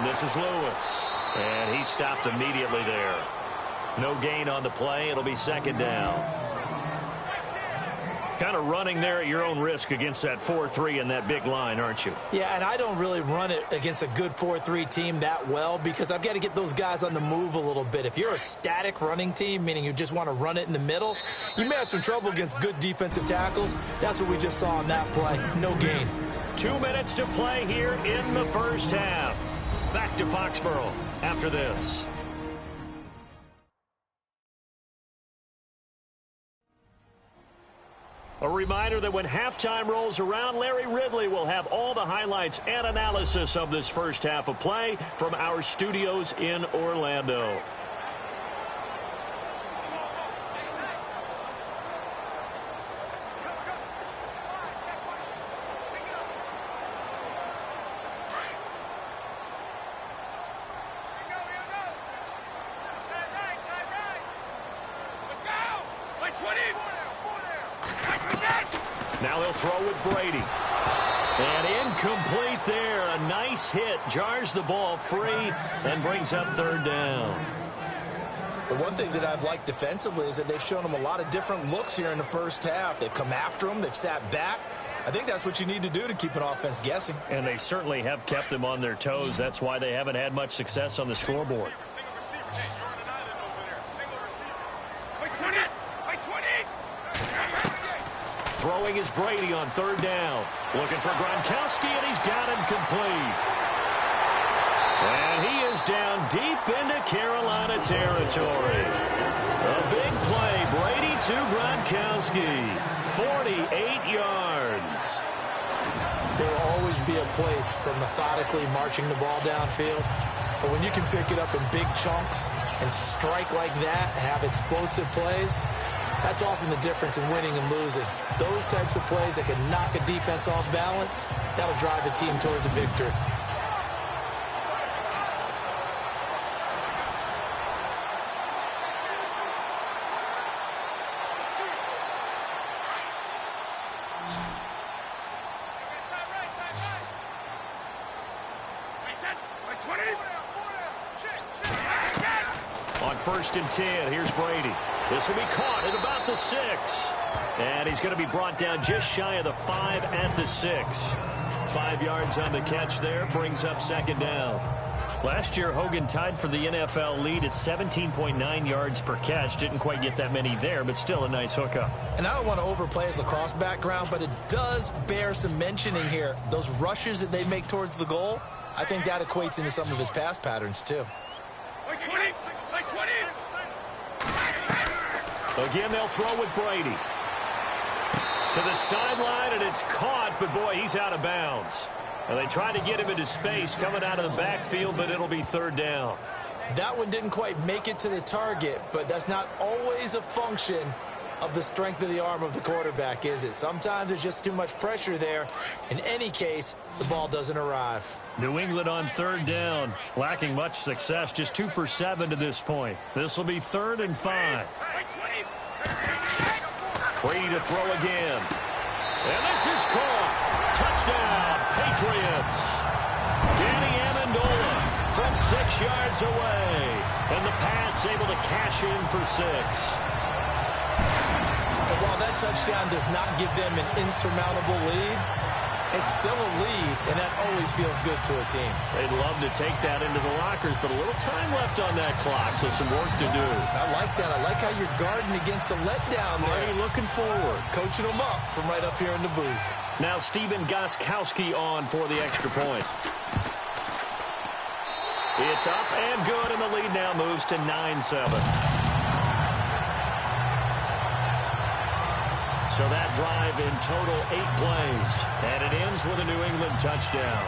This is Lewis, and he stopped immediately there. No gain on the play. It'll be second down. Kind of running there at your own risk against that 4-3 and that big line, aren't you? Yeah, and I don't really run it against a good 4-3 team that well because I've got to get those guys on the move a little bit. If you're a static running team, meaning you just want to run it in the middle, you may have some trouble against good defensive tackles. That's what we just saw on that play. No gain. 2 minutes to play here in the first half. Back to Foxborough after this. A reminder that when halftime rolls around, Larry Ridley will have all the highlights and analysis of this first half of play from our studios in Orlando. Now they'll throw with Brady. And incomplete there. A nice hit. Jars the ball free and brings up third down. The one thing that I've liked defensively is that they've shown them a lot of different looks here in the first half. They've come after them. They've sat back. I think that's what you need to do to keep an offense guessing. And they certainly have kept them on their toes. That's why they haven't had much success on the scoreboard. Throwing is Brady on third down. Looking for Gronkowski, and he's got him complete. And he is down deep into Carolina territory. A big play. Brady to Gronkowski. 48 yards. There will always be a place for methodically marching the ball downfield. But when you can pick it up in big chunks and strike like that, have explosive plays, that's often the difference in winning and losing. Those types of plays that can knock a defense off balance, that'll drive a team towards a victory. On 1st and 10, here's Brady. This will be caught at about the 6. And he's going to be brought down just shy of the 5 at the 6. 5 yards on the catch there, brings up second down. Last year, Hogan tied for the NFL lead at 17.9 yards per catch. Didn't quite get that many there, but still a nice hookup. And I don't want to overplay his lacrosse background, but it does bear some mentioning here. Those rushes that they make towards the goal, I think that equates into some of his pass patterns, too. Again, they'll throw with Brady. To the sideline, and it's caught, but boy, he's out of bounds. And they try to get him into space coming out of the backfield, but it'll be third down. That one didn't quite make it to the target, but that's not always a function of the strength of the arm of the quarterback, is it? Sometimes there's just too much pressure there. In any case, the ball doesn't arrive. New England on third down, lacking much success, just 2 for 7 to this point. This will be 3rd and 5. Brady to throw again. And this is caught. Touchdown, Patriots. Danny Amendola from 6 yards away. And the Pats able to cash in for 6. And while that touchdown does not give them an insurmountable lead, it's still a lead, and that always feels good to a team. They'd love to take that into the lockers, but a little time left on that clock, so some work to do. I like that. I like how you're guarding against a letdown there. Already looking forward. Coaching them up from right up here in the booth. Now Steven Gostkowski on for the extra point. It's up and good, and the lead now moves to 9-7. So that drive in total 8 plays, and it ends with a New England touchdown.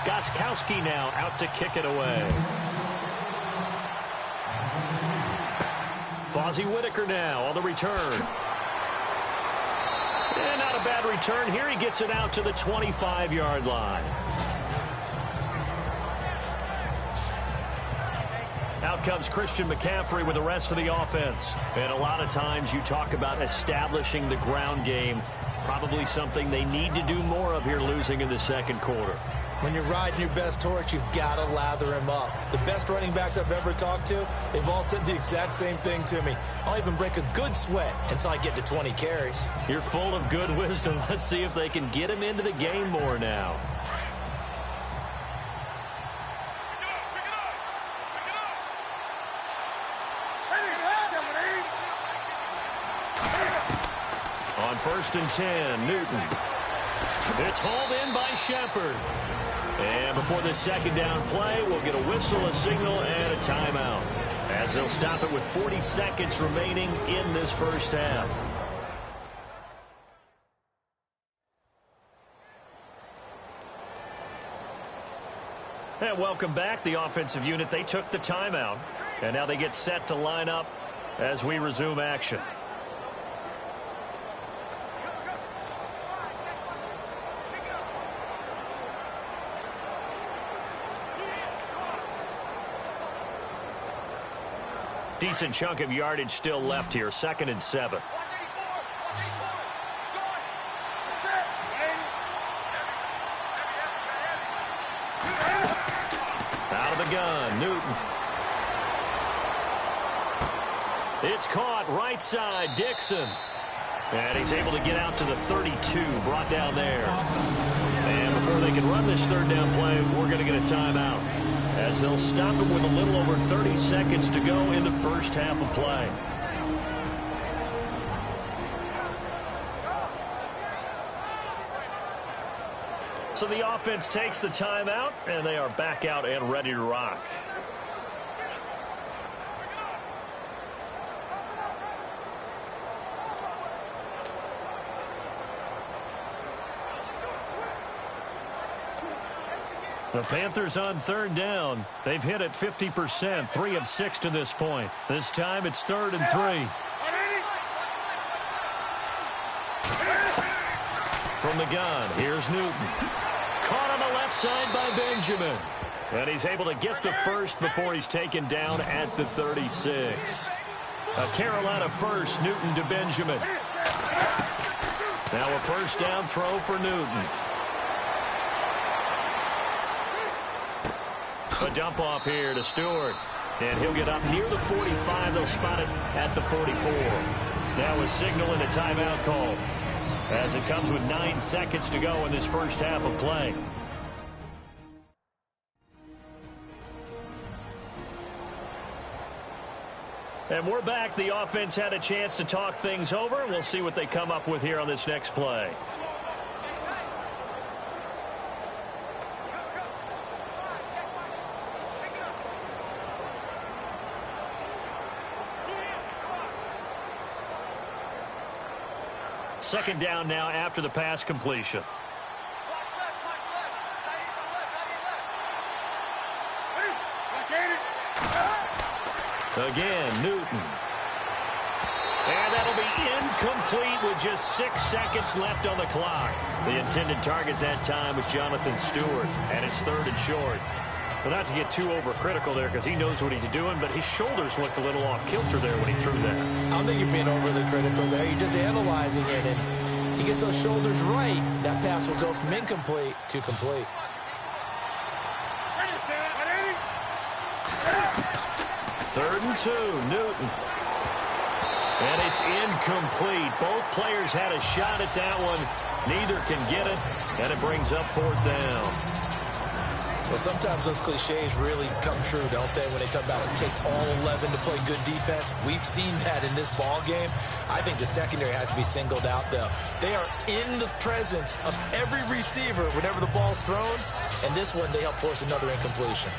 Gostkowski now out to kick it away. Fozzie Whitaker now on the return. And not a bad return here. He gets it out to the 25-yard line. Out comes Christian McCaffrey with the rest of the offense. And a lot of times you talk about establishing the ground game. Probably something they need to do more of here, losing in the second quarter. When you're riding your best horse, you've got to lather him up. The best running backs I've ever talked to, they've all said the exact same thing to me. I'll even break a good sweat until I get to 20 carries. You're full of good wisdom. Let's see if they can get him into the game more now. On 1st and 10, Newton. It's hauled in by Shepard. And before this second down play, we'll get a whistle, a signal, and a timeout, as they'll stop it with 40 seconds remaining in this first half. And welcome back. The offensive unit, they took the timeout, and now they get set to line up as we resume action. Decent chunk of yardage still left here. 2nd and 7. Out of the gun, Newton. It's caught right side, Dixon. And he's able to get out to the 32, brought down there. And before they can run this 3rd down play, we're going to get a timeout, as they'll stop him with a little over 30 seconds to go in the first half of play. So the offense takes the timeout, and they are back out and ready to rock. The Panthers on 3rd down. They've hit it 50%, 3 of 6 to this point. This time it's 3rd and 3. From the gun, here's Newton. Caught on the left side by Benjamin. And he's able to get the first before he's taken down at the 36. A Carolina first, Newton to Benjamin. Now a 1st down throw for Newton. A dump off here to Stewart. And he'll get up near the 45. They'll spot it at the 44. Now a signal and a timeout call, as it comes with 9 seconds to go in this first half of play. And we're back. The offense had a chance to talk things over. We'll see what they come up with here on this next play. Second down now after the pass completion. Again, Newton. And that'll be incomplete with just 6 seconds left on the clock. The intended target that time was Jonathan Stewart, and it's 3rd and short. Well, not to get too overcritical there because he knows what he's doing, but his shoulders looked a little off kilter there when he threw that. I don't think you're being overly critical there. You're just analyzing it, and he gets those shoulders right. That pass will go from incomplete to complete. Third and 2, Newton. And it's incomplete. Both players had a shot at that one. Neither can get it, and it brings up 4th down. Well, sometimes those cliches really come true, don't they, when they talk about it takes all 11 to play good defense. We've seen that in this ball game. I think the secondary has to be singled out, though. They are in the presence of every receiver whenever the ball's thrown, and this one they help force another incompletion.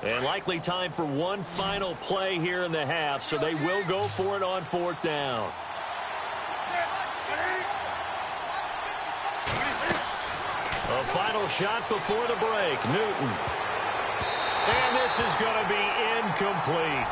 And likely time for one final play here in the half, so they will go for it on 4th down. A final shot before the break, Newton. And this is going to be incomplete.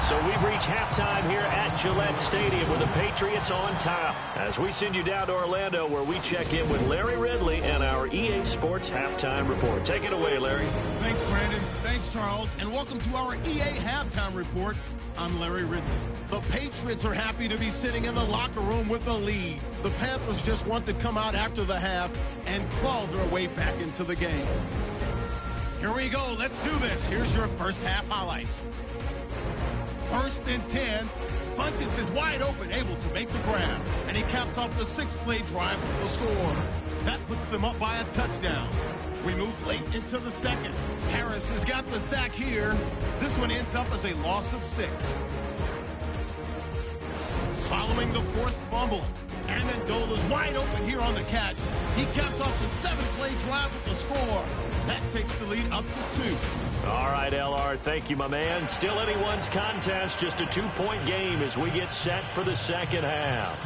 So we've reached halftime here at Gillette Stadium with the Patriots on top. As we send you down to Orlando where we check in with Larry Ridley and our EA Sports Halftime Report. Take it away, Larry. Thanks, Brandon. Thanks, Charles. And welcome to our EA Halftime Report. I'm Larry Ridley. The Patriots are happy to be sitting in the locker room with the lead. The Panthers just want to come out after the half and claw their way back into the game. Here we go. Let's do this. Here's your first half highlights. 1st and 10. Funches is wide open, able to make the grab. And he caps off the 6-play drive with the score. That puts them up by a touchdown. We move late into the second. Harris has got the sack here. This one ends up as a loss of 6. Following the forced fumble, Amendola's wide open here on the catch. He caps off the 7-play drive with the score. That takes the lead up to 2. All right, LR, thank you, my man. Still anyone's contest, just a 2-point game as we get set for the second half.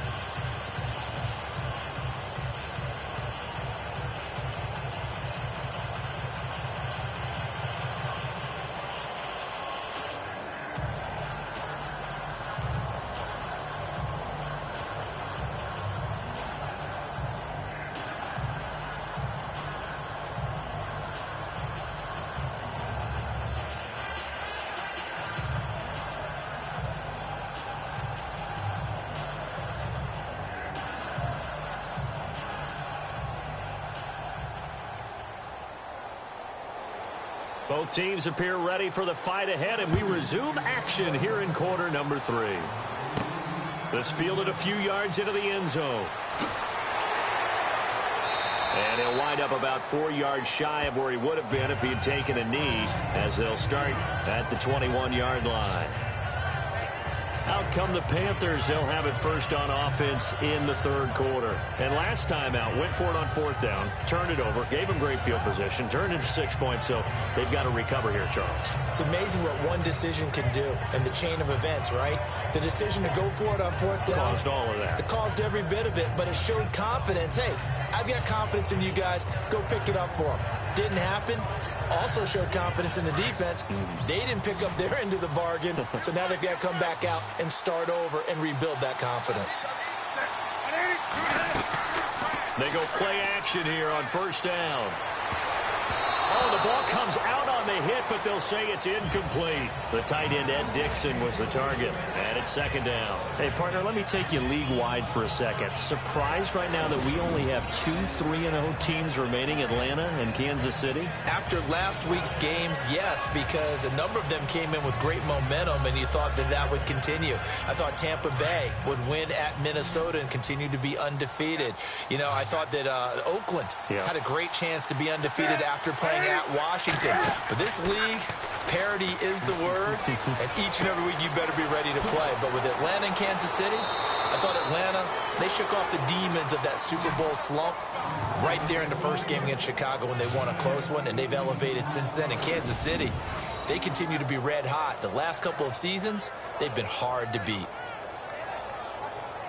Both teams appear ready for the fight ahead, and we resume action here in quarter number 3. This fielded a few yards into the end zone. And he'll wind up about 4 yards shy of where he would have been if he had taken a knee, as they'll start at the 21-yard line. Out come the Panthers. They'll have it first on offense in the 3rd quarter. And last time out, went for it on 4th down, turned it over, gave them great field position, turned it to 6 points, so they've got to recover here, Charles. It's amazing what one decision can do in the chain of events, right? The decision to go for it on 4th down. Caused all of that. It caused every bit of it, but it showed confidence. Hey, I've got confidence in you guys. Go pick it up for them. Didn't happen. Also showed confidence in the defense. They didn't pick up their end of the bargain, so now they've got to come back out and start over and rebuild that confidence. They go play action here on 1st down. Oh, the ball comes out on the hit, but they'll say it's incomplete. The tight end, Ed Dixon, was the target, and it's second down. Hey, partner, let me take you league-wide for a second. Surprised right now that we only have 2 3-0 teams remaining, Atlanta and Kansas City? After last week's games, yes, because a number of them came in with great momentum, and you thought that that would continue. I thought Tampa Bay would win at Minnesota and continue to be undefeated. You know, I thought that Oakland had a great chance to be undefeated after playing at Washington. But this league, parity is the word, and each and every week you better be ready to play. But with Atlanta and Kansas City, I thought Atlanta, they shook off the demons of that Super Bowl slump right there in the first game against Chicago when they won a close one, and they've elevated since then. And Kansas City, they continue to be red hot. The last couple of seasons, they've been hard to beat.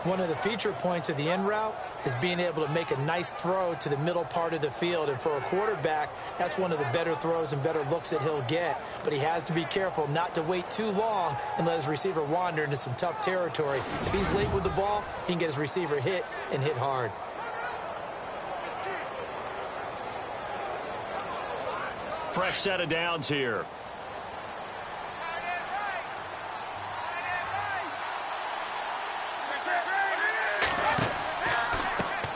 One of the feature points of the in route is being able to make a nice throw to the middle part of the field. And for a quarterback, that's one of the better throws and better looks that he'll get. But he has to be careful not to wait too long and let his receiver wander into some tough territory. If he's late with the ball, he can get his receiver hit and hit hard. Fresh set of downs here.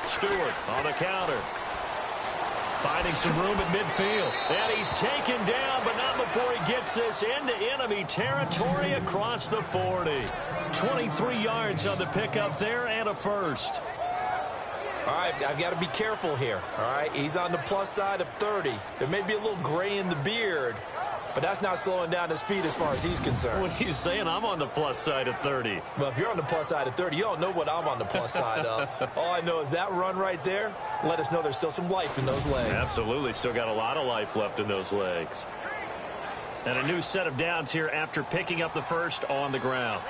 Stewart on the counter. Finding some room at midfield. And he's taken down, but not before he gets this into enemy territory across the 40. 23 yards on the pickup there and a first. All right, I've got to be careful here. All right, he's on the plus side of 30. There may be a little gray in the beard, but that's not slowing down his speed as far as he's concerned. What are you saying? I'm on the plus side of 30. Well, if you're on the plus side of 30, you don't know what I'm on the plus side of. All I know is that run right there let us know there's still some life in those legs. Absolutely. Still got a lot of life left in those legs. And a new set of downs here after picking up the first on the ground.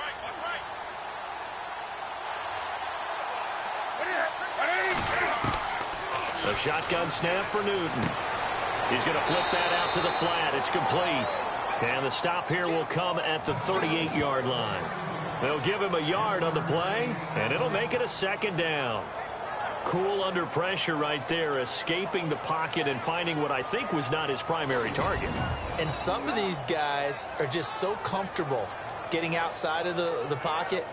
A shotgun snap for Newton. He's going to flip that out to the flat. It's complete. And the stop here will come at the 38-yard line. They'll give him a yard on the play, and it'll make it a second down. Cool under pressure right there, escaping the pocket and finding what I think was not his primary target. And some of these guys are just so comfortable getting outside of the pocket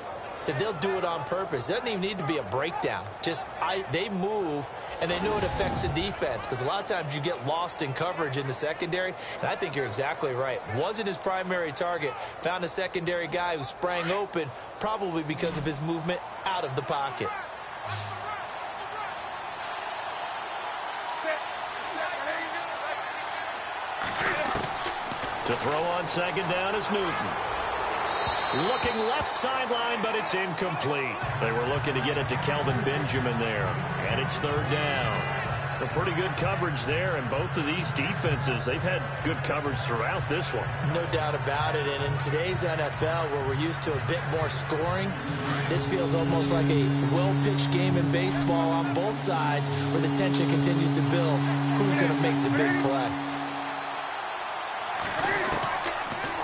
that they'll do it on purpose. It doesn't even need to be a breakdown. Just they move, and they know it affects the defense, because a lot of times you get lost in coverage in the secondary, and I think you're exactly right. Wasn't his primary target. Found a secondary guy who sprang open, probably because of his movement out of the pocket. To throw on second down is Newton. Looking left sideline, but it's incomplete. They were looking to get it to Kelvin Benjamin there. And it's third down. A pretty good coverage there, and both of these defenses, they've had good coverage throughout this one. No doubt about it. And in today's NFL, where we're used to a bit more scoring, this feels almost like a well-pitched game in baseball on both sides, where the tension continues to build. Who's going to make the big play?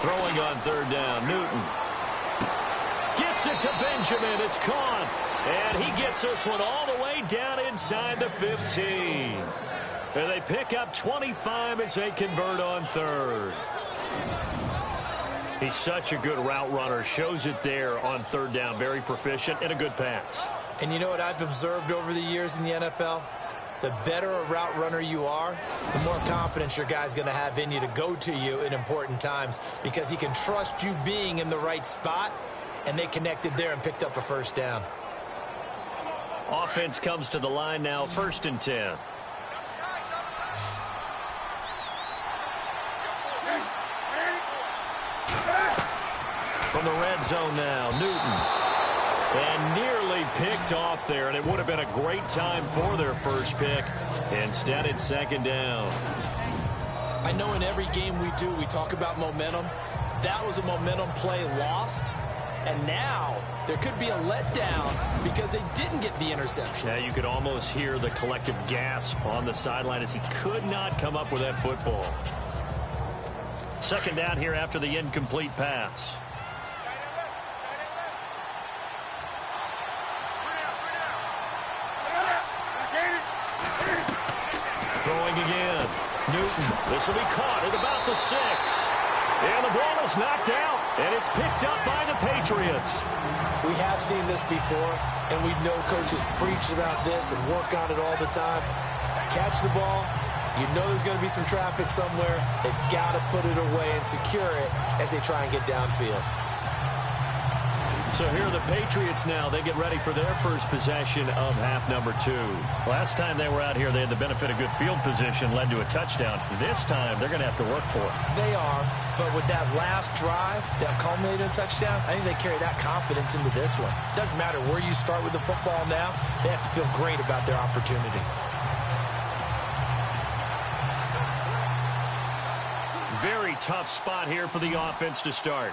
Throwing on third down, Newton. Gets it to Benjamin. It's caught. And he gets this one all the way down inside the 15. And they pick up 25 as they convert on third. He's such a good route runner. Shows it there on third down. Very proficient and a good pass. And you know what I've observed over the years in the NFL? The better a route runner you are, the more confidence your guy's going to have in you to go to you in important times, because he can trust you being in the right spot, and they connected there and picked up a first down. Offense comes to the line now, 1st and 10. From the red zone now, Newton. And nearly picked off there, and it would have been a great time for their first pick. Instead, it's second down. I know in every game we do, we talk about momentum. That was a momentum play lost. And now there could be a letdown because they didn't get the interception. Yeah, you could almost hear the collective gasp on the sideline as he could not come up with that football. Second down here after the incomplete pass. Throwing again. Newton, this will be caught at about the 6. And the ball is knocked out, and it's picked up by the Patriots. We have seen this before, and we know coaches preach about this and work on it all the time. Catch the ball. You know there's going to be some traffic somewhere. They've got to put it away and secure it as they try and get downfield. So here are the Patriots now. They get ready for their first possession of half number 2. Last time they were out here, they had the benefit of good field position, led to a touchdown. This time, they're going to have to work for it. They are, but with that last drive that culminated in a touchdown, I think they carry that confidence into this one. Doesn't matter where you start with the football now, they have to feel great about their opportunity. Very tough spot here for the offense to start.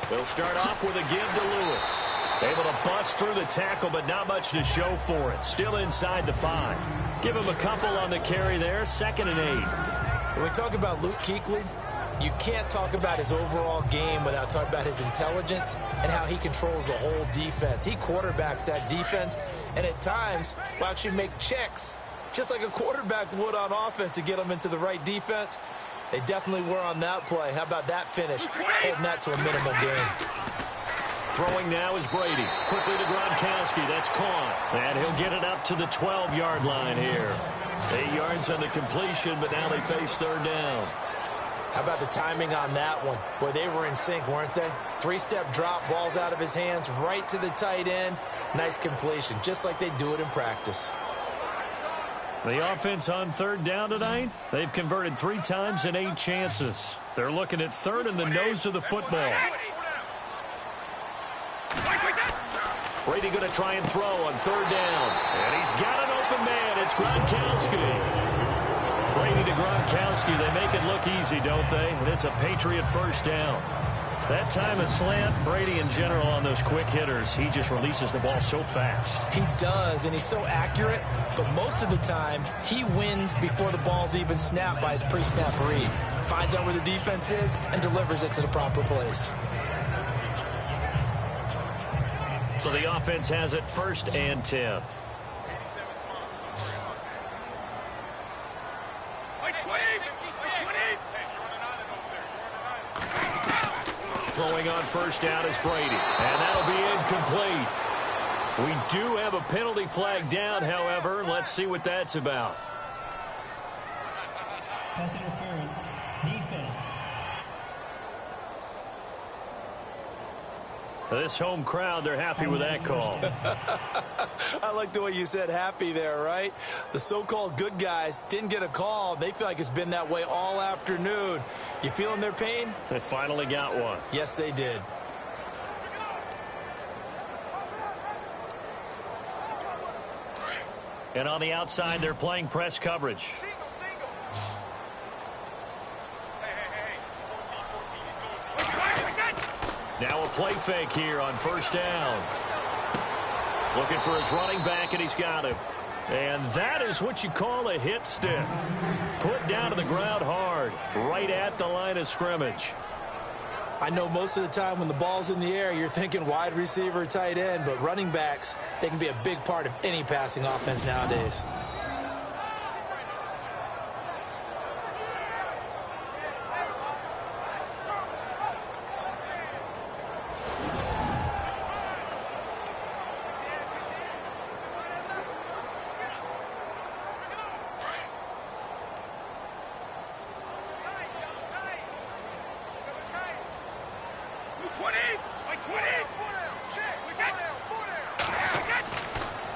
They'll start off with a give to Lewis. Able to bust through the tackle, but not much to show for it. Still inside the 5. Give him a couple on the carry there. 2nd and 8. When we talk about Luke Kuechly, you can't talk about his overall game without talking about his intelligence and how he controls the whole defense. He quarterbacks that defense, and at times will actually make checks, just like a quarterback would on offense, to get them into the right defense. They definitely were on that play. How about that finish? Holding that to a minimum gain. Throwing now is Brady. Quickly to Gronkowski. That's caught. And he'll get it up to the 12-yard line here. 8 yards on the completion, but now they face 3rd down. How about the timing on that one? Boy, they were in sync, weren't they? 3-step drop, balls out of his hands, right to the tight end. Nice completion, just like they do it in practice. The offense on 3rd down tonight, they've converted 3 times in 8 chances. They're looking at 3rd in the nose of the football. Brady going to try and throw on 3rd down. And he's got an open man. It's Gronkowski. Brady to Gronkowski. They make it look easy, don't they? And it's a Patriot 1st down. That time a slant, Brady in general on those quick hitters, he just releases the ball so fast. He does, and he's so accurate, but most of the time, he wins before the ball's even snapped by his pre-snap read. Finds out where the defense is and delivers it to the proper place. So the offense has it 1st and 10. Throwing on 1st down is Brady. And that'll be incomplete. We do have a penalty flag down, however. Let's see what that's about. Pass interference. Defense. This home crowd, they're happy with that call. I like the way you said happy there, right? The so-called good guys didn't get a call. They feel like it's been that way all afternoon. You feeling their pain? They finally got one. Yes, they did. And on the outside, they're playing press coverage. Now a play fake here on 1st down. Looking for his running back, and he's got him. And that is what you call a hit stick. Put down to the ground hard, right at the line of scrimmage. I know most of the time when the ball's in the air, you're thinking wide receiver, tight end, but running backs, they can be a big part of any passing offense nowadays.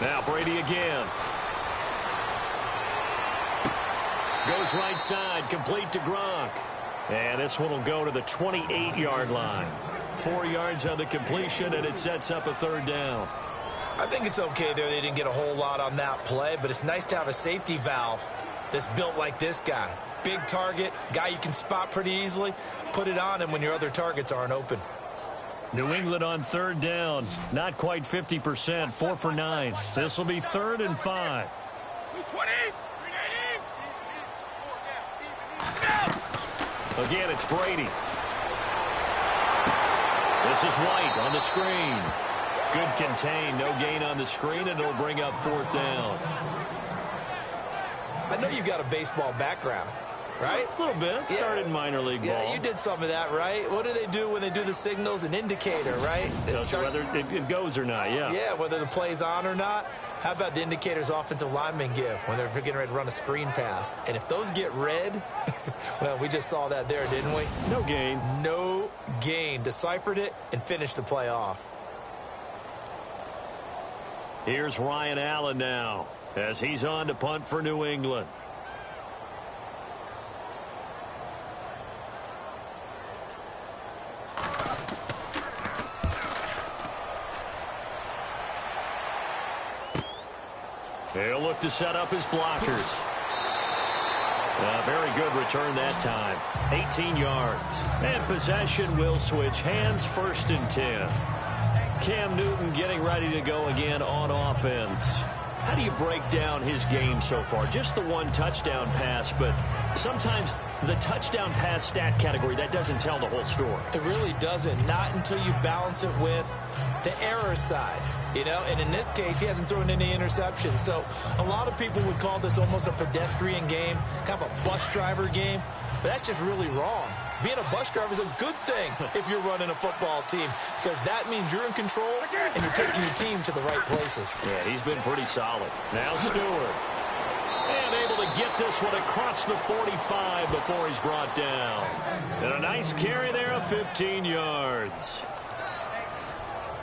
Now Brady again. Goes right side, complete to Gronk. And this one will go to the 28-yard line. 4 yards on the completion, and it sets up a 3rd down. I think it's okay there. They didn't get a whole lot on that play, but it's nice to have a safety valve that's built like this guy. Big target, guy you can spot pretty easily. Put it on him when your other targets aren't open. New England on 3rd down. Not quite 50%, 4 for 9. This will be 3rd and 5. Again, it's Brady. This is White on the screen. Good contain, no gain on the screen, and it'll bring up 4th down. I know you've got a baseball background, right? A little bit. Started in minor league ball. Yeah, you did some of that, right? What do they do when they do the signals? An indicator, right? Whether it goes or not, yeah. Yeah, whether the play's on or not. How about the indicators offensive linemen give when they're getting ready to run a screen pass? And if those get red, well, we just saw that there, didn't we? No gain. No gain. Deciphered it and finished the play off. Here's Ryan Allen now as he's on to punt for New England. He'll look to set up his blockers. Very good return that time. 18 yards. And possession will switch hands, 1st and 10. Cam Newton getting ready to go again on offense. How do you break down his game so far? Just the 1 touchdown pass, but sometimes the touchdown pass stat category, that doesn't tell the whole story. It really doesn't. Not until you balance it with the error side. You know, and in this case, he hasn't thrown any interceptions. So a lot of people would call this almost a pedestrian game, kind of a bus driver game. But that's just really wrong. Being a bus driver is a good thing if you're running a football team, because that means you're in control and you're taking your team to the right places. Yeah, he's been pretty solid. Now Stewart. And able to get this one across the 45 before he's brought down. And a nice carry there of 15 yards.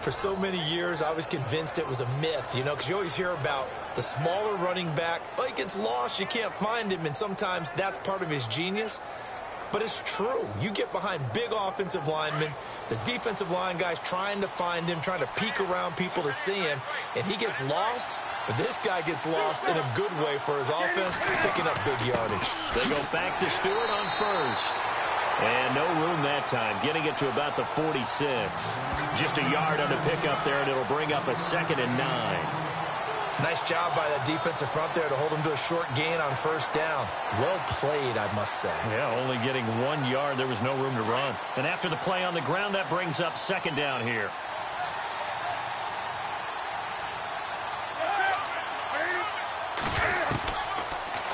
For so many years, I was convinced it was a myth, you know, because you always hear about the smaller running back. Oh, he gets lost, you can't find him, and sometimes that's part of his genius. But it's true. You get behind big offensive linemen, the defensive line guys trying to find him, trying to peek around people to see him, and he gets lost. But this guy gets lost in a good way for his offense, picking up big yardage. They go back to Stewart on 1st. And no room that time, getting it to about the 46. Just a yard on the pickup there, and it'll bring up a 2nd and 9. Nice job by that defensive front there to hold him to a short gain on 1st down. Well played, I must say. Yeah, only getting 1 yard. There was no room to run. And after the play on the ground, that brings up 2nd down here.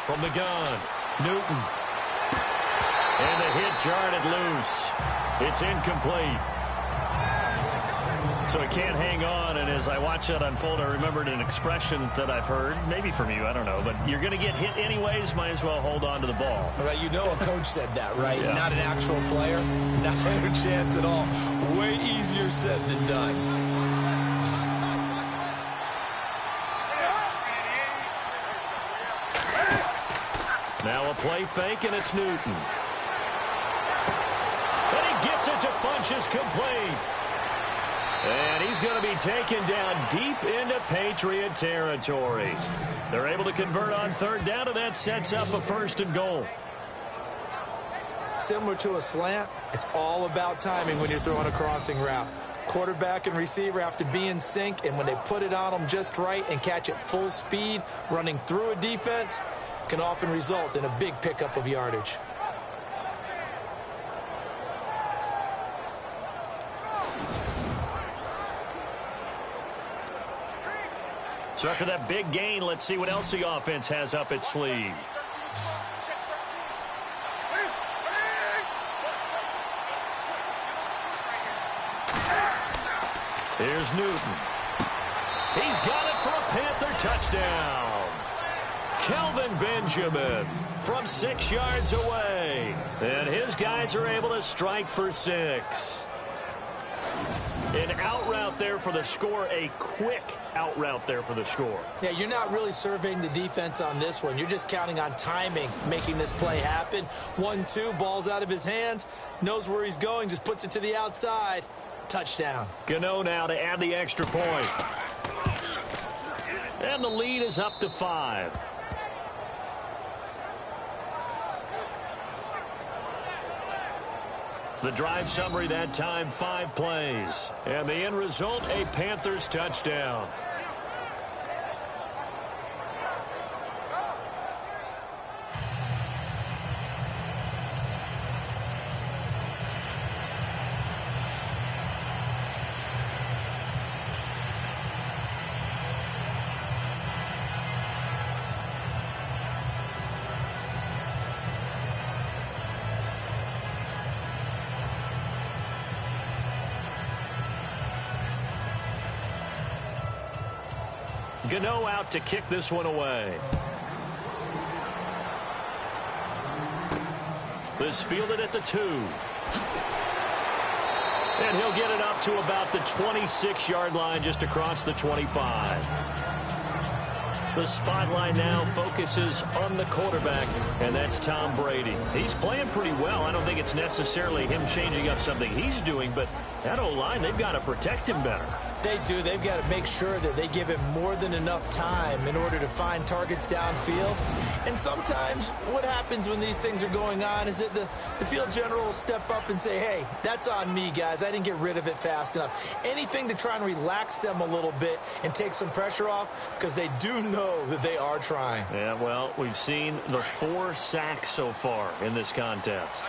From the gun, Newton. And the hit jarred it loose. It's incomplete. So he can't hang on, and as I watch that unfold, I remembered an expression that I've heard, maybe from you, I don't know, but you're going to get hit anyways, might as well hold on to the ball. Right, you know a coach said that, right? Yeah. Not an actual player. Not a chance at all. Way easier said than done. Now a play fake, and it's Newton. And he gets it to Funchess complete. And he's going to be taken down deep into Patriot territory. They're able to convert on 3rd down, and that sets up a 1st and goal. Similar to a slant, it's all about timing when you're throwing a crossing route. Quarterback and receiver have to be in sync, and when they put it on them just right and catch it full speed, running through a defense, can often result in a big pickup of yardage. So after that big gain, let's see what else the offense has up its sleeve. Here's Newton. He's got it for a Panther touchdown. Kelvin Benjamin from 6 yards away. And his guys are able to strike for 6. An out route there for the score, a quick out route there for the score. Yeah, you're not really surveying the defense on this one. You're just counting on timing, making this play happen. 1-2, ball's out of his hands, knows where he's going, just puts it to the outside. Touchdown. Gano now to add the extra point. And the lead is up to 5. The drive summary that time, 5 plays. And the end result, a Panthers touchdown. Gano out to kick this one away. This fielded at the 2. And he'll get it up to about the 26-yard line, just across the 25. The spotlight now focuses on the quarterback, and that's Tom Brady. He's playing pretty well. I don't think it's necessarily him changing up something he's doing, but that O-line, they've got to protect him better. They do. They've got to make sure that they give him more than enough time in order to find targets downfield. And sometimes what happens when these things are going on is that the field general will step up and say, hey, that's on me, guys. I didn't get rid of it fast enough. Anything to try and relax them a little bit and take some pressure off, because they do know that they are trying. Yeah, well, we've seen the 4 sacks so far in this contest.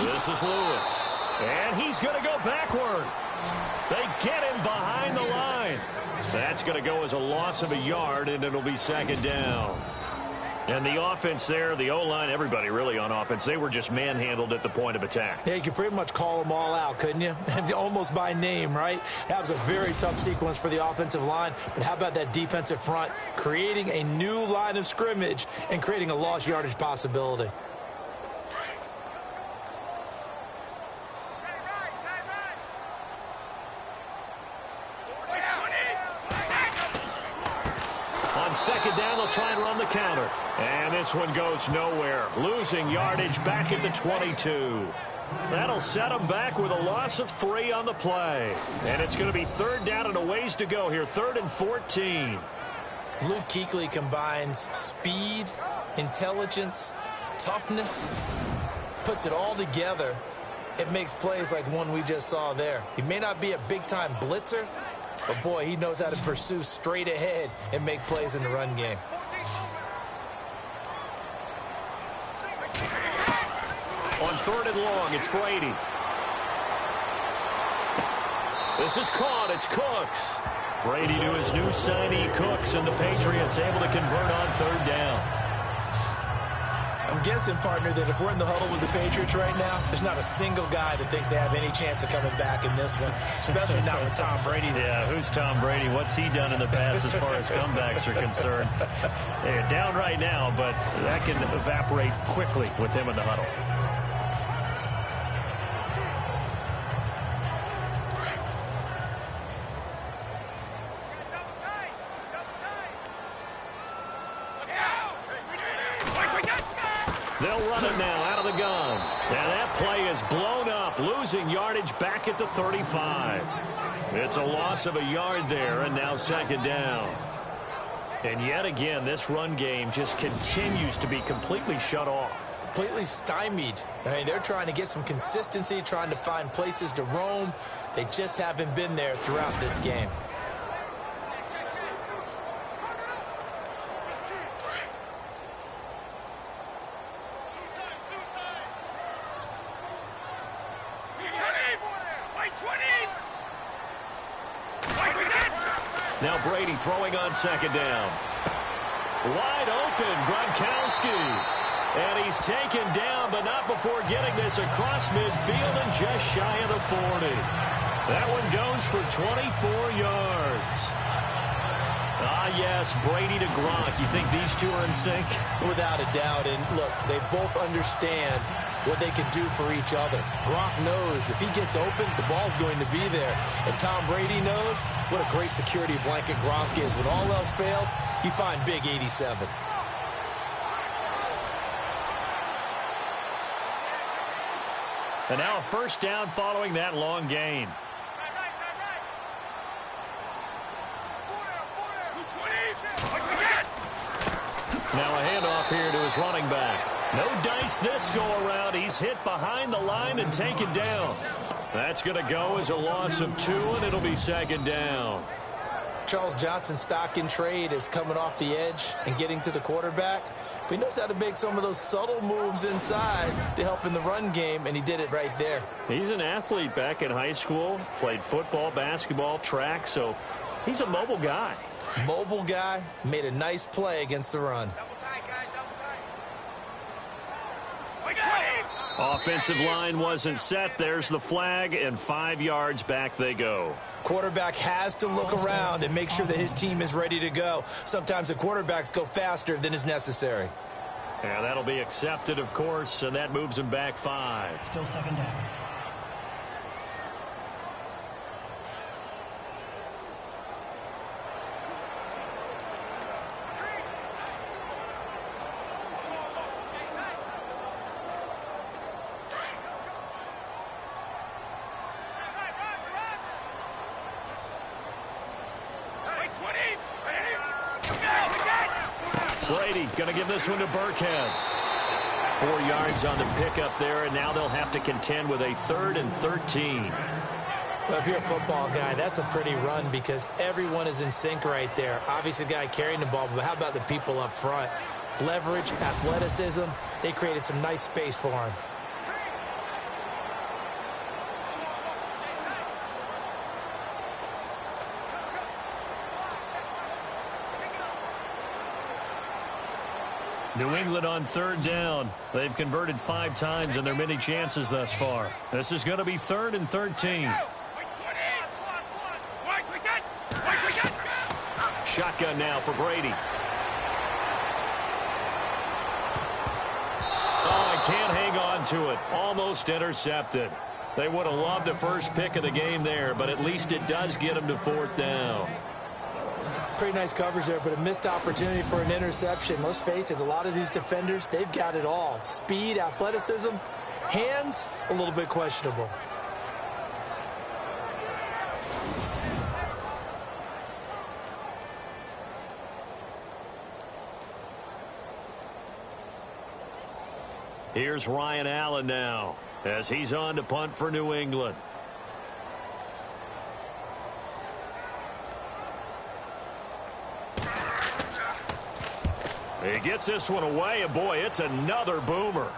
This is Lewis, and he's going to go backward. They get him behind the line. That's going to go as a loss of a yard, and it'll be 2nd down. And the offense there, the O-line, everybody really on offense, they were just manhandled at the point of attack. Yeah, you could pretty much call them all out, couldn't you? Almost by name, right? That was a very tough sequence for the offensive line. But how about that defensive front creating a new line of scrimmage and creating a lost yardage possibility? On 2nd down, they'll try and run the counter. And this one goes nowhere. Losing yardage back at the 22. That'll set them back with a loss of 3 on the play. And it's going to be 3rd down and a ways to go here. 3rd and 14. Luke Kuechly combines speed, intelligence, toughness, puts it all together. It makes plays like one we just saw there. He may not be a big-time blitzer, but, boy, he knows how to pursue straight ahead and make plays in the run game. On 3rd and long, it's Brady. This is caught. It's Cooks. Brady to his new signee, Cooks, and the Patriots able to convert on 3rd down. I'm guessing, partner, that if we're in the huddle with the Patriots right now, there's not a single guy that thinks they have any chance of coming back in this one, especially not with Tom Brady. Yeah, who's Tom Brady? What's he done in the past as far as comebacks are concerned? They're down right now, but that can evaporate quickly with him in the huddle. They'll run it now out of the gun. And that play is blown up, losing yardage back at the 35. It's a loss of a yard there, and now 2nd down. And yet again, this run game just continues to be completely shut off. Completely stymied. I mean, they're trying to get some consistency, trying to find places to roam. They just haven't been there throughout this game. Now Brady throwing on 2nd down. Wide open, Gronkowski. And he's taken down, but not before getting this across midfield and just shy of the 40. That one goes for 24 yards. Ah, yes, Brady to Gronk. You think these two are in sync? Without a doubt. And look, they both understand what they can do for each other. Gronk knows if he gets open, the ball's going to be there. And Tom Brady knows what a great security blanket Gronk is. When all else fails, you find Big 87. And now a 1st down following that long gain. Now a handoff here to his running back. No dice this go-around. He's hit behind the line and taken down. That's going to go as a loss of 2, and it'll be 2nd down. Charles Johnson's stock in trade is coming off the edge and getting to the quarterback. But he knows how to make some of those subtle moves inside to help in the run game, and he did it right there. He's an athlete back in high school, played football, basketball, track, so he's a mobile guy. Mobile guy, made a nice play against the run. Offensive line wasn't set. There's the flag, and 5 yards back they go. Quarterback has to look around and make sure that his team is ready to go. Sometimes the quarterbacks go faster than is necessary. And that'll be accepted, of course, and that moves him back 5. Still second down. Brady going to give this one to Burkhead. 4 yards on the pickup there, and now they'll have to contend with a 3rd and 13. Well, if you're a football guy, that's a pretty run because everyone is in sync right there. Obviously, the guy carrying the ball, but how about the people up front? Leverage, athleticism, they created some nice space for him. New England on 3rd down. They've converted 5 times in their many chances thus far. This is going to be 3rd and 13. Shotgun now for Brady. Oh, I can't hang on to it. Almost intercepted. They would have loved the first pick of the game there, but at least it does get them to 4th down. Pretty nice coverage there, but a missed opportunity for an interception. Let's face it, a lot of these defenders, they've got it all. Speed, athleticism, hands, a little bit questionable. Here's Ryan Allen now as he's on to punt for New England. He gets this one away, and boy, it's another boomer.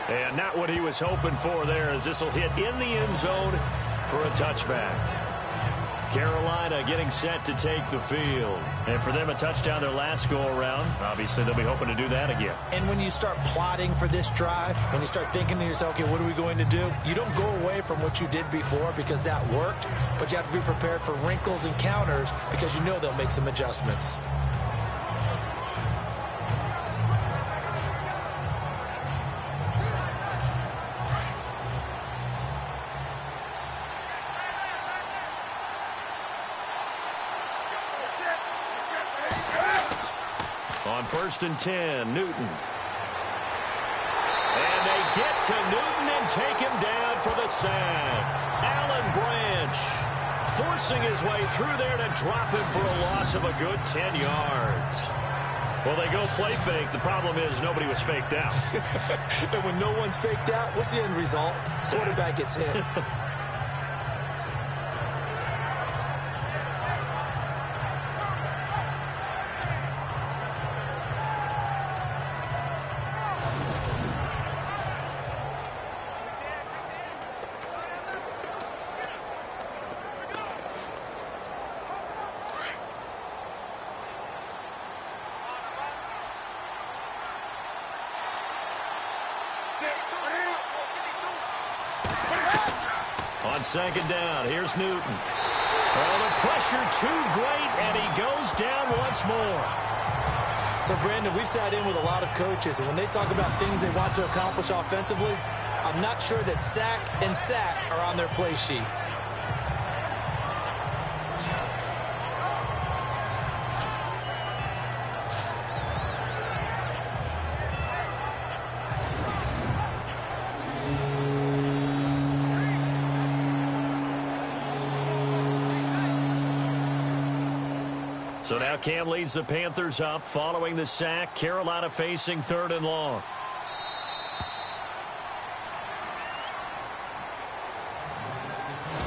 And not what he was hoping for there, as this will hit in the end zone for a touchback. Carolina getting set to take the field. And for them, a touchdown their last go-around. Obviously, they'll be hoping to do that again. And when you start plotting for this drive, when you start thinking to yourself, okay, what are we going to do? You don't go away from what you did before because that worked, but you have to be prepared for wrinkles and counters because you know they'll make some adjustments. On 1st and 10, Newton. And they get to Newton and take him down for the sack. Alan Branch forcing his way through there to drop him for a loss of a good 10 yards. Well, they go play fake. The problem is nobody was faked out. And when no one's faked out, what's the end result? Quarterback gets hit. On 2nd down, here's Newton. Well, the pressure too great, and he goes down once more. So, Brandon, we've sat in with a lot of coaches, and when they talk about things they want to accomplish offensively, I'm not sure that sack and sack are on their play sheet. So now Cam leads the Panthers up following the sack. Carolina facing 3rd and long.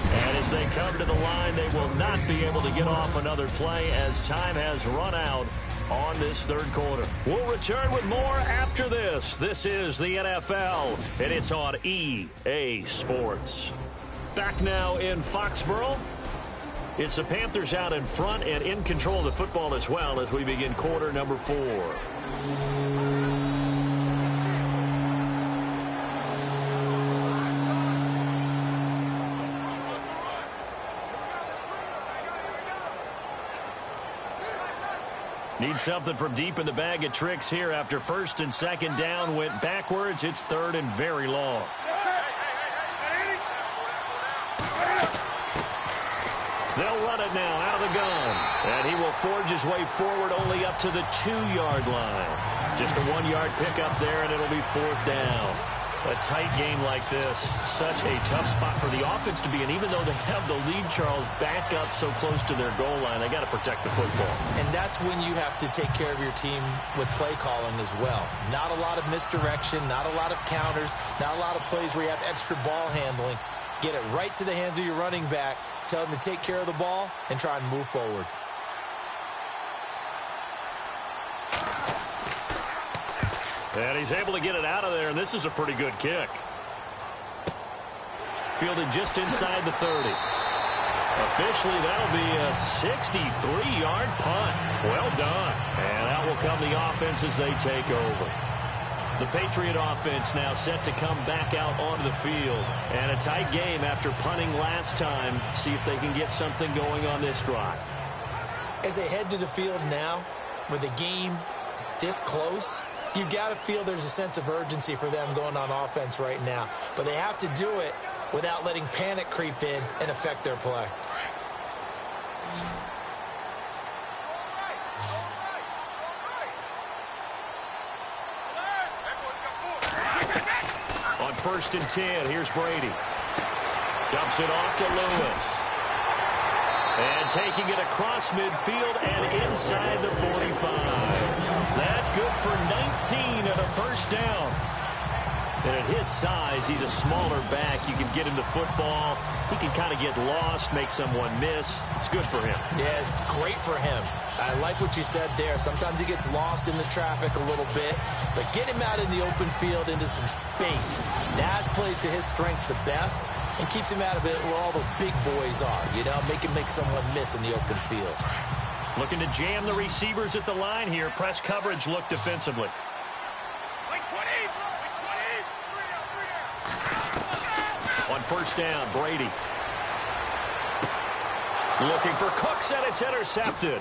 And as they come to the line, they will not be able to get off another play as time has run out on this 3rd quarter. We'll return with more after this. This is the NFL, and it's on EA Sports. Back now in Foxborough. It's the Panthers out in front and in control of the football as well as we begin quarter number 4. Need something from deep in the bag of tricks here after first and second down went backwards. It's third and very long. They'll run it now out of the gun. And he will forge his way forward only up to the 2-yard line. Just a 1-yard pickup there, and it'll be fourth down. A tight game like this, such a tough spot for the offense to be in. Even though they have the lead, Charles, back up so close to their goal line, they got to protect the football. And that's when you have to take care of your team with play calling as well. Not a lot of misdirection, not a lot of counters, not a lot of plays where you have extra ball handling. Get it right to the hands of your running back, tell him to take care of the ball, and try and move forward. And he's able to get it out of there, and this is a pretty good kick. Fielded just inside the 30. Officially, that'll be a 63-yard punt. Well done. And out will come the offense as they take over. The Patriot offense now set to come back out onto the field. And a tight game after punting last time. See if they can get something going on this drive. As they head to the field now, with the game this close, you've got to feel there's a sense of urgency for them going on offense right now. But they have to do it without letting panic creep in and affect their play. On first and 10, here's Brady. Dumps it off to Lewis. And taking it across midfield and inside the 45. That good for 19 and a first down. And at his size, he's a smaller back. You can get him the football. He can kind of get lost, make someone miss. It's good for him. Yeah, it's great for him. I like what you said there. Sometimes he gets lost in the traffic a little bit, but get him out in the open field into some space. That plays to his strengths the best and keeps him out of it where all the big boys are. You know, make someone miss in the open field. Looking to jam the receivers at the line here. Press coverage look defensively. On first down, Brady. Looking for Cooks, and it's intercepted.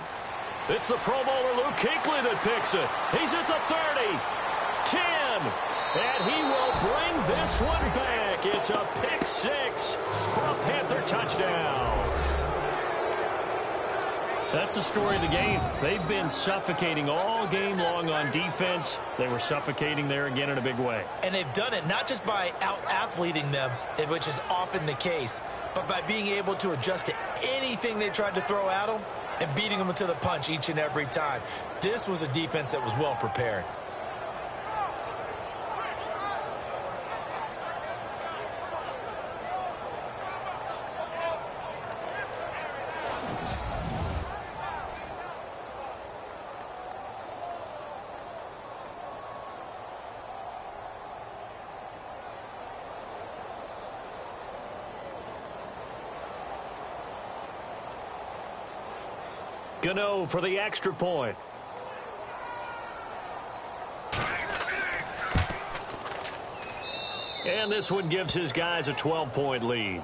It's the Pro Bowler Luke Kuechly that picks it. He's at the 30, 10, and he will bring this one back. It's a pick six for a Panther touchdown. That's the story of the game. They've been suffocating all game long on defense. They were suffocating there again in a big way. And they've done it not just by out-athleting them, which is often the case, but by being able to adjust to anything they tried to throw at them and beating them to the punch each and every time. This was a defense that was well prepared. Gano for the extra point. And this one gives his guys a 12-point lead.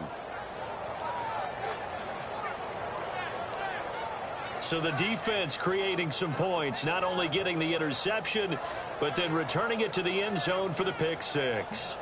So the defense creating some points, not only getting the interception, but then returning it to the end zone for the pick six.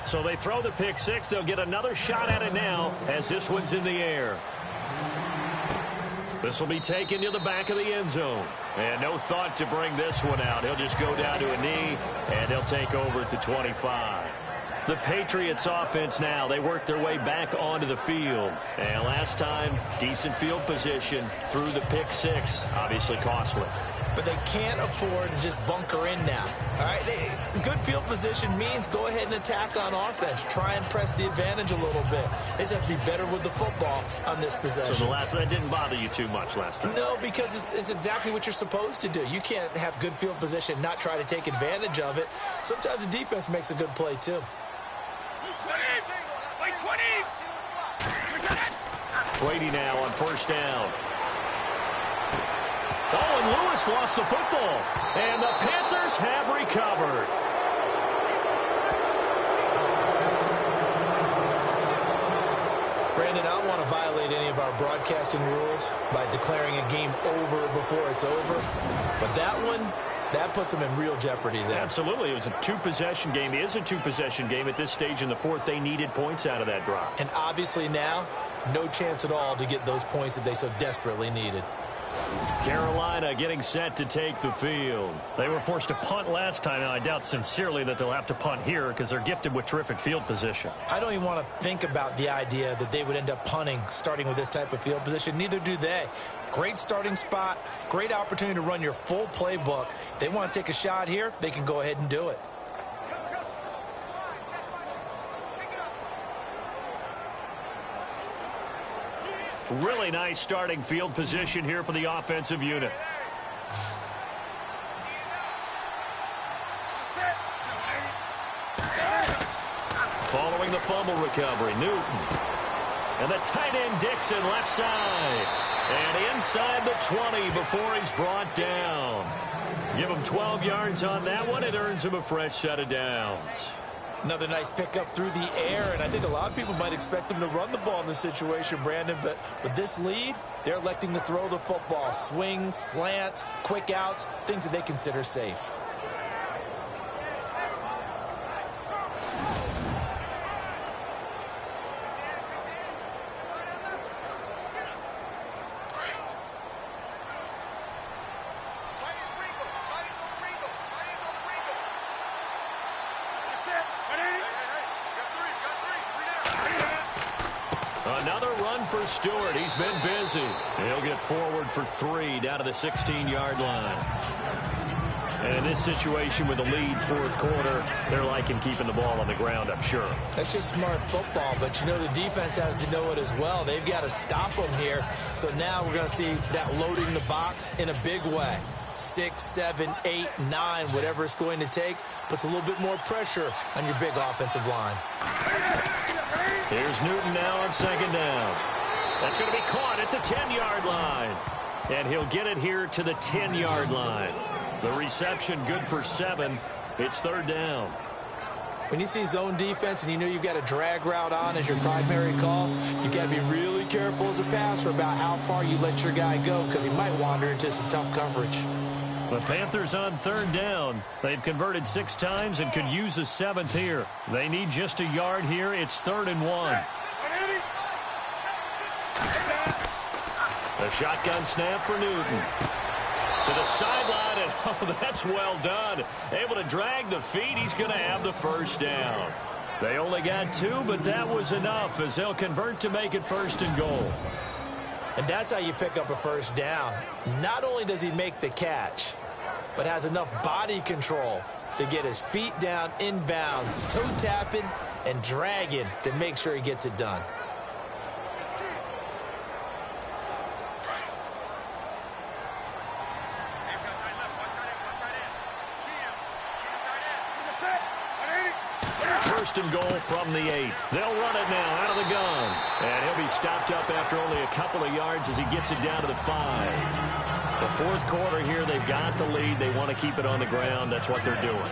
So they throw the pick six. They'll get another shot at it now as this one's in the air. This will be taken to the back of the end zone. And no thought to bring this one out. He'll just go down to a knee, and he'll take over at the 25. The Patriots offense now, they work their way back onto the field. And last time, decent field position through the pick six, obviously costly. but they can't afford to just bunker in now. All right, good field position means go ahead and attack on offense. Try and press the advantage a little bit. They just have to be better with the football on this possession. So the last one didn't bother you too much last time? No, because it's exactly what you're supposed to do. You can't have good field position, not try to take advantage of it. Sometimes the defense makes a good play, too. 20! Brady now on first down. Oh, and Lewis lost the football. And the Panthers have recovered. Brandon, I don't want to violate any of our broadcasting rules by declaring a game over before it's over. But that one, that puts them in real jeopardy there. Absolutely. It was a two-possession game. It is a two-possession game at this stage in the fourth. They needed points out of that drop. And obviously now, no chance at all to get those points that they so desperately needed. Carolina getting set to take the field. They were forced to punt last time, and I doubt sincerely that they'll have to punt here because they're gifted with terrific field position. I don't even want to think about the idea that they would end up punting starting with this type of field position. Neither do they. Great starting spot, great opportunity to run your full playbook. If they want to take a shot here, they can go ahead and do it. Really nice starting field position here for the offensive unit. Following the fumble recovery, Newton. And the tight end Dixon left side. And inside the 20 before he's brought down. Give him 12 yards on that one. It earns him a fresh set of downs. Another nice pickup through the air, and I think a lot of people might expect them to run the ball in this situation, Brandon, but with this lead, they're electing to throw the football. Swings, slants, quick outs, things that they consider safe. Another run for Stewart. He's been busy. He'll get forward for 3 down to the 16-yard line. And in this situation with the lead fourth quarter, they're liking keeping the ball on the ground, I'm sure. That's just smart football, but you know the defense has to know it as well. They've got to stop them here. So now we're going to see that loading the box in a big way. 6, 7, 8, 9, whatever it's going to take, puts a little bit more pressure on your big offensive line. Here's Newton now on second down. That's going to be caught at the 10-yard line. And he'll get it here to the 10-yard line. The reception good for 7. It's third down. When you see zone defense and you know you've got a drag route on as your primary call, you've got to be really careful as a passer about how far you let your guy go because he might wander into some tough coverage. The Panthers on third down. They've converted 6 times and could use a 7th here. They need just a yard here. It's 3rd and 1. A shotgun snap for Newton. To the sideline, and oh, that's well done. Able to drag the feet. He's going to have the first down. They only got 2, but that was enough as they'll convert to make it 1st and goal. And that's how you pick up a first down. Not only does he make the catch, but has enough body control to get his feet down inbounds, toe tapping and dragging to make sure he gets it done. First and goal from the 8. They'll run it now out of the gun. And he'll be stopped up after only a couple of yards as he gets it down to the 5. The fourth quarter here, they've got the lead. They want to keep it on the ground. That's what they're doing.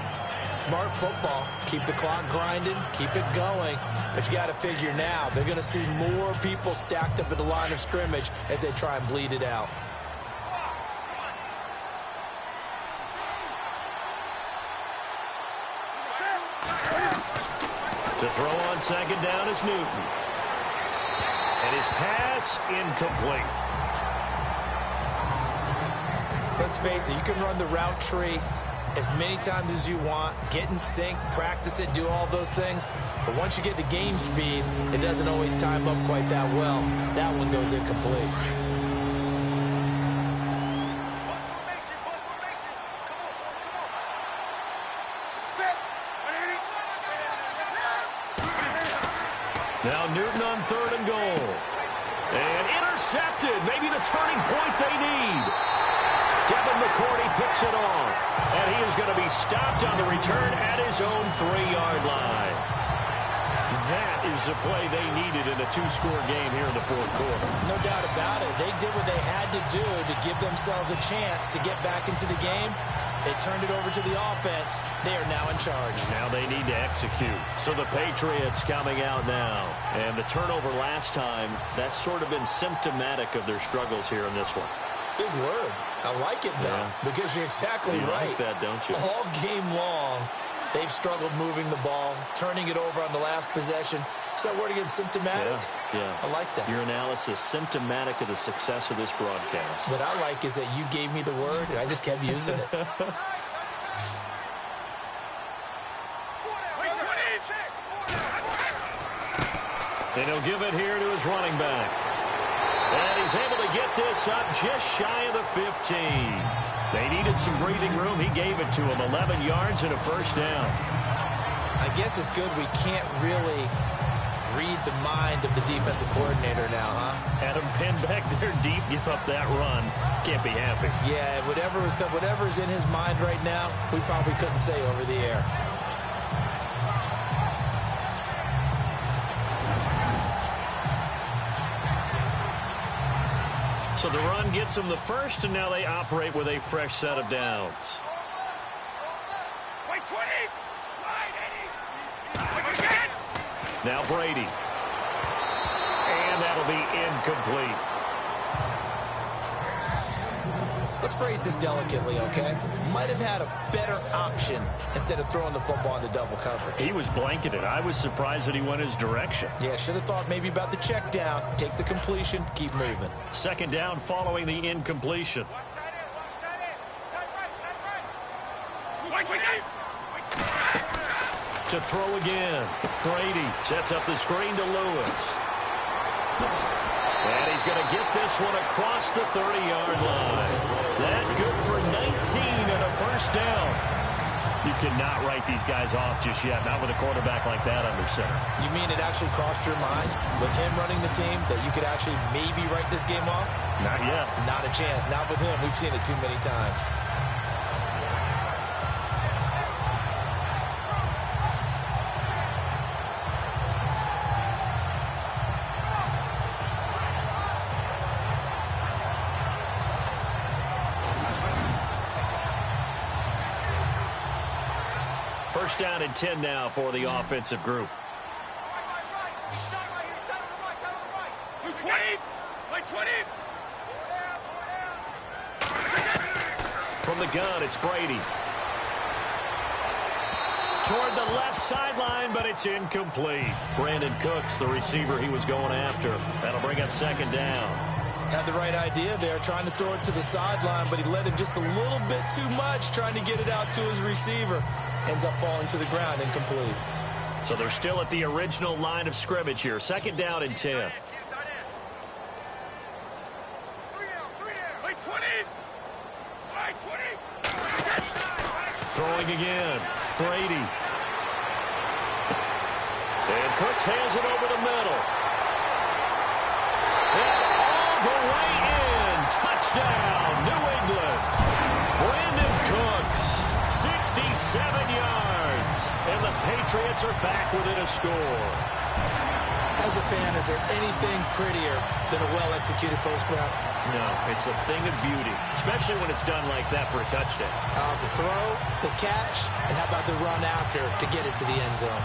Smart football. Keep the clock grinding. Keep it going. But you got to figure now, they're going to see more people stacked up at the line of scrimmage as they try and bleed it out. To throw on second down is Newton. And his pass incomplete. Let's face it, you can run the route tree as many times as you want, get in sync, practice it, do all those things. But once you get to game speed, it doesn't always time up quite that well. That one goes incomplete. Now Newton on 3rd and goal. And intercepted. Maybe the turning point they need. Devin McCourty picks it off. And he is going to be stopped on the return at his own 3-yard line. That is the play they needed in a 2-score game here in the 4th quarter. No doubt about it. They did what they had to do to give themselves a chance to get back into the game. They turned it over to the offense. They are now in charge. Now they need to execute. So the Patriots coming out now. And the turnover last time, that's sort of been symptomatic of their struggles here in this one. Big word. I like it, though, because you're exactly right. You like that, don't you? All game long, they've struggled moving the ball, turning it over on the last possession. Is that word again, symptomatic? Yeah. I like that. Your analysis, symptomatic of the success of this broadcast. What I like is that you gave me the word, and I just kept using it. And he'll give it here to his running back. And he's able to get this up just shy of the 15. They needed some breathing room. He gave it to him. 11 yards and a first down. I guess it's good we can't really read the mind of the defensive coordinator now, huh? Had him pinned back there deep, give up that run. Can't be happy. Yeah, whatever's in his mind right now, we probably couldn't say over the air. So the run gets them the first, and now they operate with a fresh set of downs. Wait, 20. Now Brady. And that'll be incomplete. Let's phrase this delicately, okay? Might have had a better option instead of throwing the football into double coverage. He was blanketed. I was surprised that he went his direction. Yeah, should have thought maybe about the check down, take the completion, keep moving. 2nd down following the incompletion. To throw again. Brady sets up the screen to Lewis. And he's going to get this one across the 30-yard line. That good for 19 and a first down. You cannot write these guys off just yet, not with a quarterback like that under center. You mean it actually crossed your mind with him running the team that you could actually maybe write this game off? Not yet. Not a chance. Not with him. We've seen it too many times. First down and 10 now for the offensive group. From the gun, it's Brady. Toward the left sideline, but it's incomplete. Brandon Cooks, the receiver he was going after. That'll bring up 2nd down. Had the right idea there, trying to throw it to the sideline, but he let him just a little bit too much, trying to get it out to his receiver. Ends up falling to the ground, incomplete. So they're still at the original line of scrimmage here. 2nd down and 10. Throwing again. Brady. And Cooks hands it over the middle. And all the way in. Touchdown, New England. Brandon Cooks. 67 yards. And the Patriots are back within a score. As a fan, is there anything prettier than a well-executed post route? No, it's a thing of beauty, especially when it's done like that for a touchdown. The throw, the catch, and how about the run after to get it to the end zone?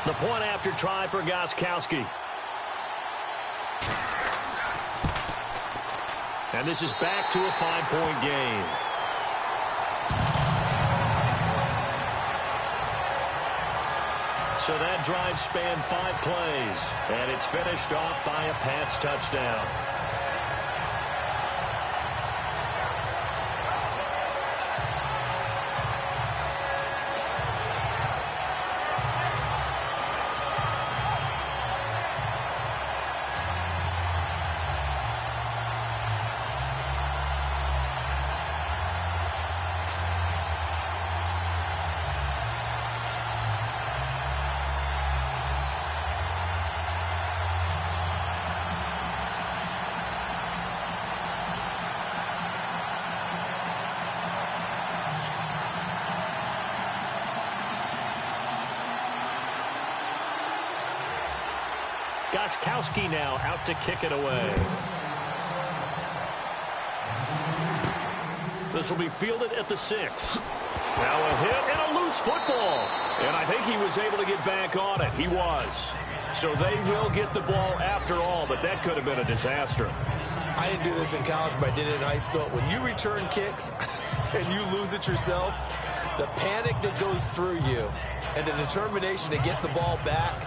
The point after try for Gostkowski. And this is back to a 5-point game. So that drive spanned 5 plays. And it's finished off by a Pats touchdown. Gostkowski now out to kick it away. This will be fielded at the 6. Now a hit and a loose football. And I think he was able to get back on it. He was. So they will get the ball after all, but that could have been a disaster. I didn't do this in college, but I did it in high school. When you return kicks and you lose it yourself, the panic that goes through you and the determination to get the ball back,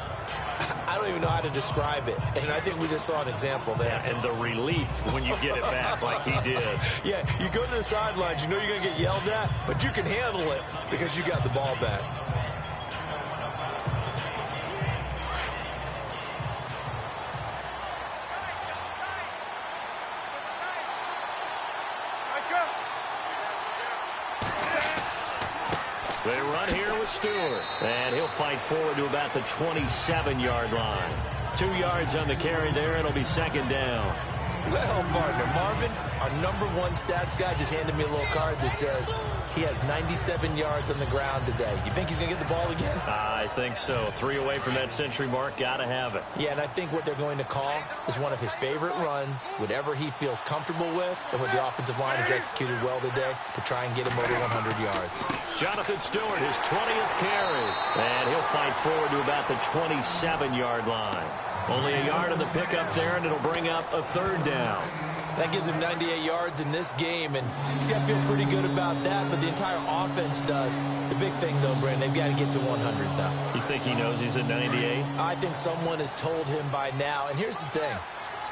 I don't even know how to describe it. And I think we just saw an example there. And the relief when you get it back like he did. Yeah, you go to the sidelines, you know you're going to get yelled at, but you can handle it because you got the ball back. They run here with Stewart. And he'll fight forward to about the 27-yard line. 2 yards on the carry there. It'll be second down. Well, partner, Marvin, our #1 stats guy, just handed me a little card that says he has 97 yards on the ground today. You think he's going to get the ball again? I think so. 3 away from that century mark. Got to have it. Yeah, and I think what they're going to call is one of his favorite runs, whatever he feels comfortable with, and what the offensive line has executed well today to try and get him over 100 yards. Jonathan Stewart, his 20th carry. And he'll fight forward to about the 27-yard line. Only a yard on the pickup there, and it'll bring up a third down. That gives him 98 yards in this game, and he's got to feel pretty good about that, but the entire offense does. The big thing, though, Brandon, they've got to get to 100, though. You think he knows he's at 98? I think someone has told him by now, and here's the thing.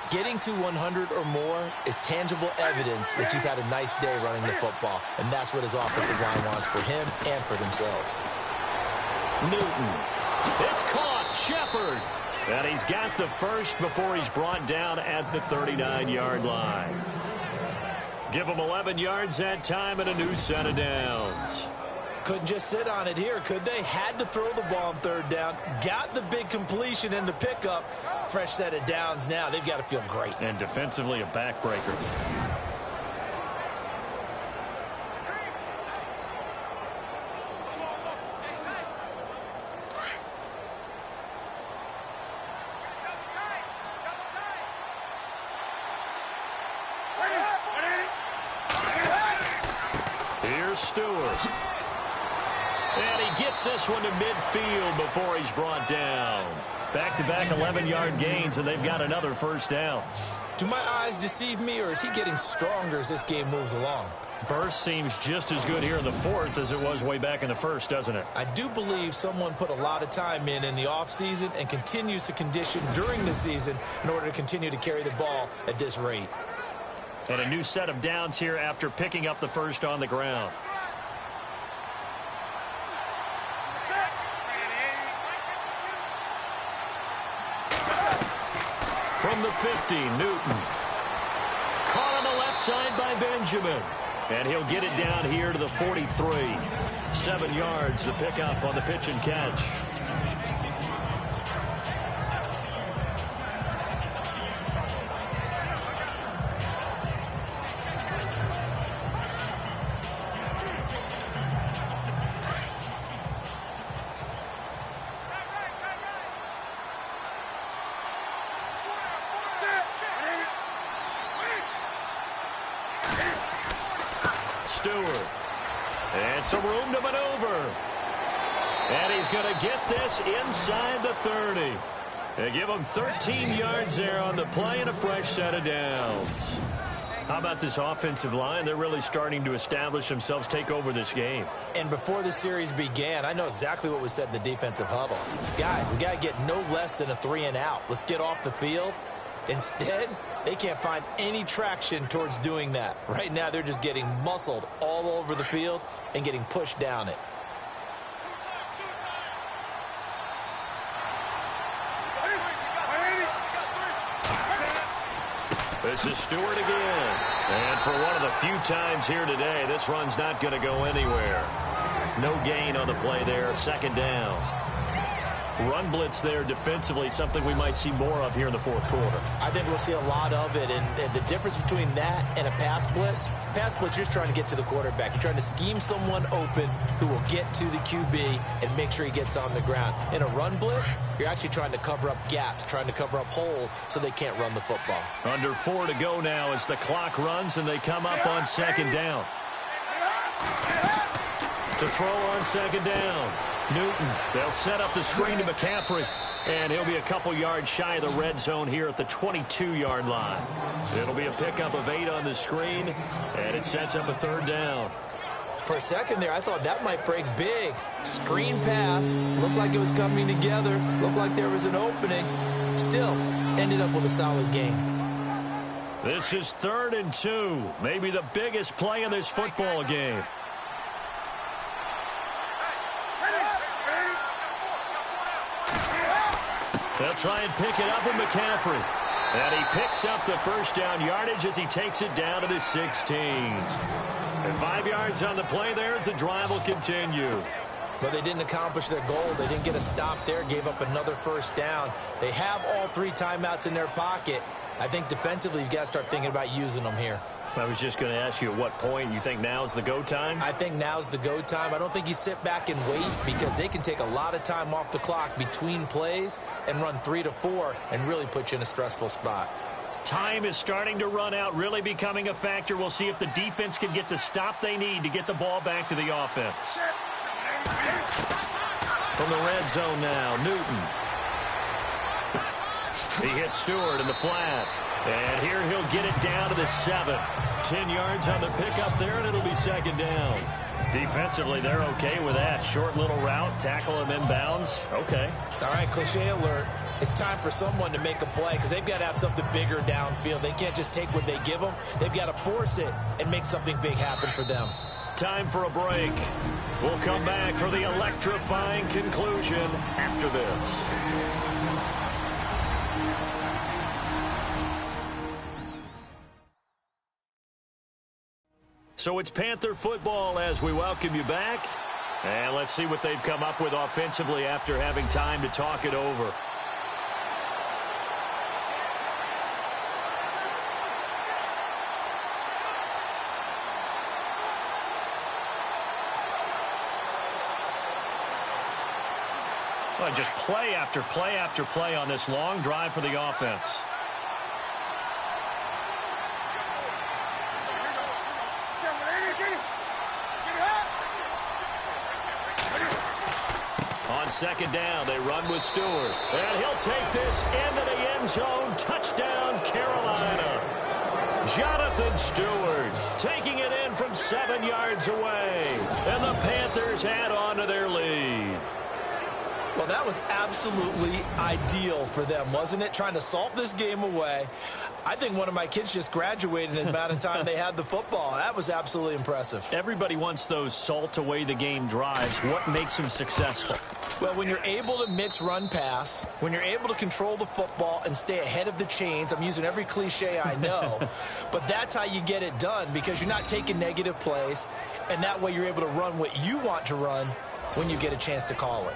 Getting to 100 or more is tangible evidence that you've had a nice day running the football, and that's what his offensive line wants for him and for themselves. Newton. It's caught. Shepard. And he's got the first before he's brought down at the 39-yard line. Give him 11 yards that time and a new set of downs. Couldn't just sit on it here, could they? Had to throw the ball on third down. Got the big completion in the pickup. Fresh set of downs now. They've got to feel great. And defensively a backbreaker. Stewart. And he gets this one to midfield before he's brought down. Back-to-back 11-yard gains, and they've got another first down. Do my eyes deceive me, or is he getting stronger as this game moves along? Burst seems just as good here in the fourth as it was way back in the first, doesn't it? I do believe someone put a lot of time in the offseason and continues to condition during the season in order to continue to carry the ball at this rate. And a new set of downs here after picking up the first on the ground. From the 50, Newton. Caught on the left side by Benjamin. And he'll get it down here to the 43. 7 yards to pick up on the pitch and catch. Stewart. And some room to maneuver. And he's going to get this inside the 30. They give him 13 yards there on the play and a fresh set of downs. How about this offensive line? They're really starting to establish themselves, take over this game. And before the series began, I know exactly what was said in the defensive huddle. Guys, we got to get no less than a 3-and-out. Let's get off the field. Instead, they can't find any traction towards doing that. Right now, they're just getting muscled all over the field and getting pushed down it. This is Stewart again. And for one of the few times here today, this run's not going to go anywhere. No gain on the play there. Second down. run blitz there defensively, something we might see more of here in the fourth quarter. I think we'll see a lot of it, and the difference between that and a pass blitz, you're just trying to get to the quarterback. You're trying to scheme someone open who will get to the QB and make sure he gets on the ground. In a run blitz, you're actually trying to cover up gaps, trying to cover up holes so they can't run the football. Under 4 to go now as the clock runs and they come up on second down. To throw on second down, Newton. They'll set up the screen to McCaffrey, and he'll be a couple yards shy of the red zone here at the 22-yard line. It'll be a pickup of 8 on the screen, and it sets up a third down. For a second there, I thought that might break big. Screen pass. Looked like it was coming together. Looked like there was an opening. Still, ended up with a solid game. This is 3rd and 2. Maybe the biggest play in this football game. They'll try and pick it up with McCaffrey. And he picks up the first down yardage as he takes it down to the 16. And 5 yards on the play there as the drive will continue. But they didn't accomplish their goal. They didn't get a stop there, gave up another first down. They have all 3 timeouts in their pocket. I think defensively, you've got to start thinking about using them here. I was just going to ask you at what point you think now's the go time? I think now's the go time. I don't think you sit back and wait because they can take a lot of time off the clock between plays and run 3 to 4 and really put you in a stressful spot. Time is starting to run out, really becoming a factor. We'll see if the defense can get the stop they need to get the ball back to the offense. From the red zone now, Newton. He hits Stewart in the flat. And here he'll get it down to the 7. 10 yards on the pickup there, and it'll be second down. Defensively, they're okay with that. Short little route, tackle him inbounds. Okay. All right, cliche alert. It's time for someone to make a play because they've got to have something bigger downfield. They can't just take what they give them. They've got to force it and make something big happen for them. Time for a break. We'll come back for the electrifying conclusion after this. So it's Panther football as we welcome you back. And let's see what they've come up with offensively after having time to talk it over. Well, just play after play after play on this long drive for the offense. On second down, they run with Stewart. And he'll take this into the end zone. Touchdown, Carolina. Jonathan Stewart taking it in from 7 yards away. And the Panthers add on to their lead. Well, that was absolutely ideal for them, wasn't it? Trying to salt this game away. I think one of my kids just graduated in the amount of time they had the football. That was absolutely impressive. Everybody wants those salt away the game drives. What makes them successful? Well, when you're able to mix run pass, when you're able to control the football and stay ahead of the chains, I'm using every cliche I know, but that's how you get it done because you're not taking negative plays, and that way you're able to run what you want to run when you get a chance to call it.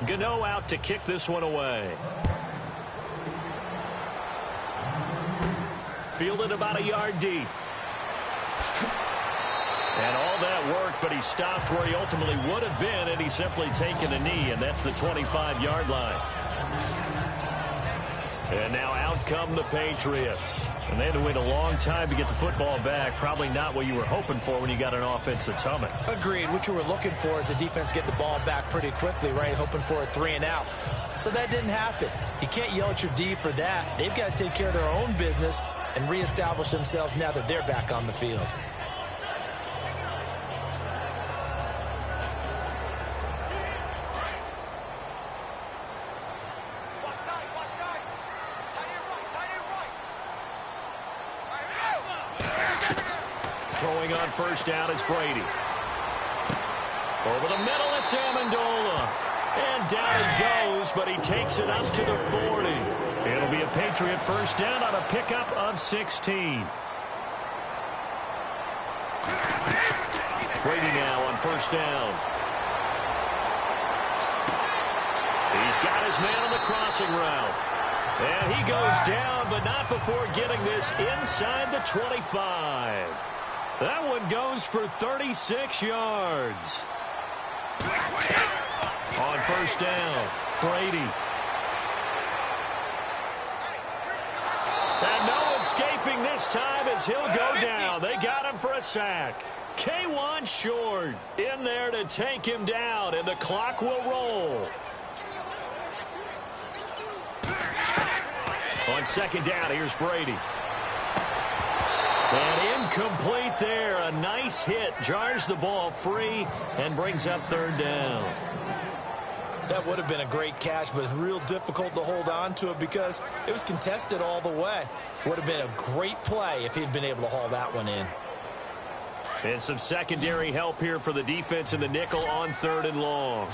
Gano out to kick this one away. Fielded about a yard deep. And all that work, but he stopped where he ultimately would have been had he simply taken a knee, and that's the 25-yard line. And now out come the Patriots. And they had to wait a long time to get the football back. Probably not what you were hoping for when you got an offense that's humming. Agreed. What you were looking for is the defense get the ball back pretty quickly, right? Hoping for a 3 and out. So that didn't happen. You can't yell at your D for that. They've got to take care of their own business and reestablish themselves now that they're back on the field. Throwing on first down is Brady. Over the middle, it's Amendola. And down it goes, but he takes it up to the 40. It'll be a Patriot first down on a pickup of 16. Brady now on first down. He's got his man on the crossing route. And he goes down, but not before getting this inside the 25. That one goes for 36 yards. On first down, Brady. And no escaping this time as he'll go down. They got him for a sack. K1 short in there to take him down, and the clock will roll. On second down, here's Brady. And incomplete there. A nice hit. Jars the ball free and brings up third down. That would have been a great catch, but it's real difficult to hold on to it because it was contested all the way. Would have been a great play if he'd been able to haul that one in. And some secondary help here for the defense in the nickel on third and long.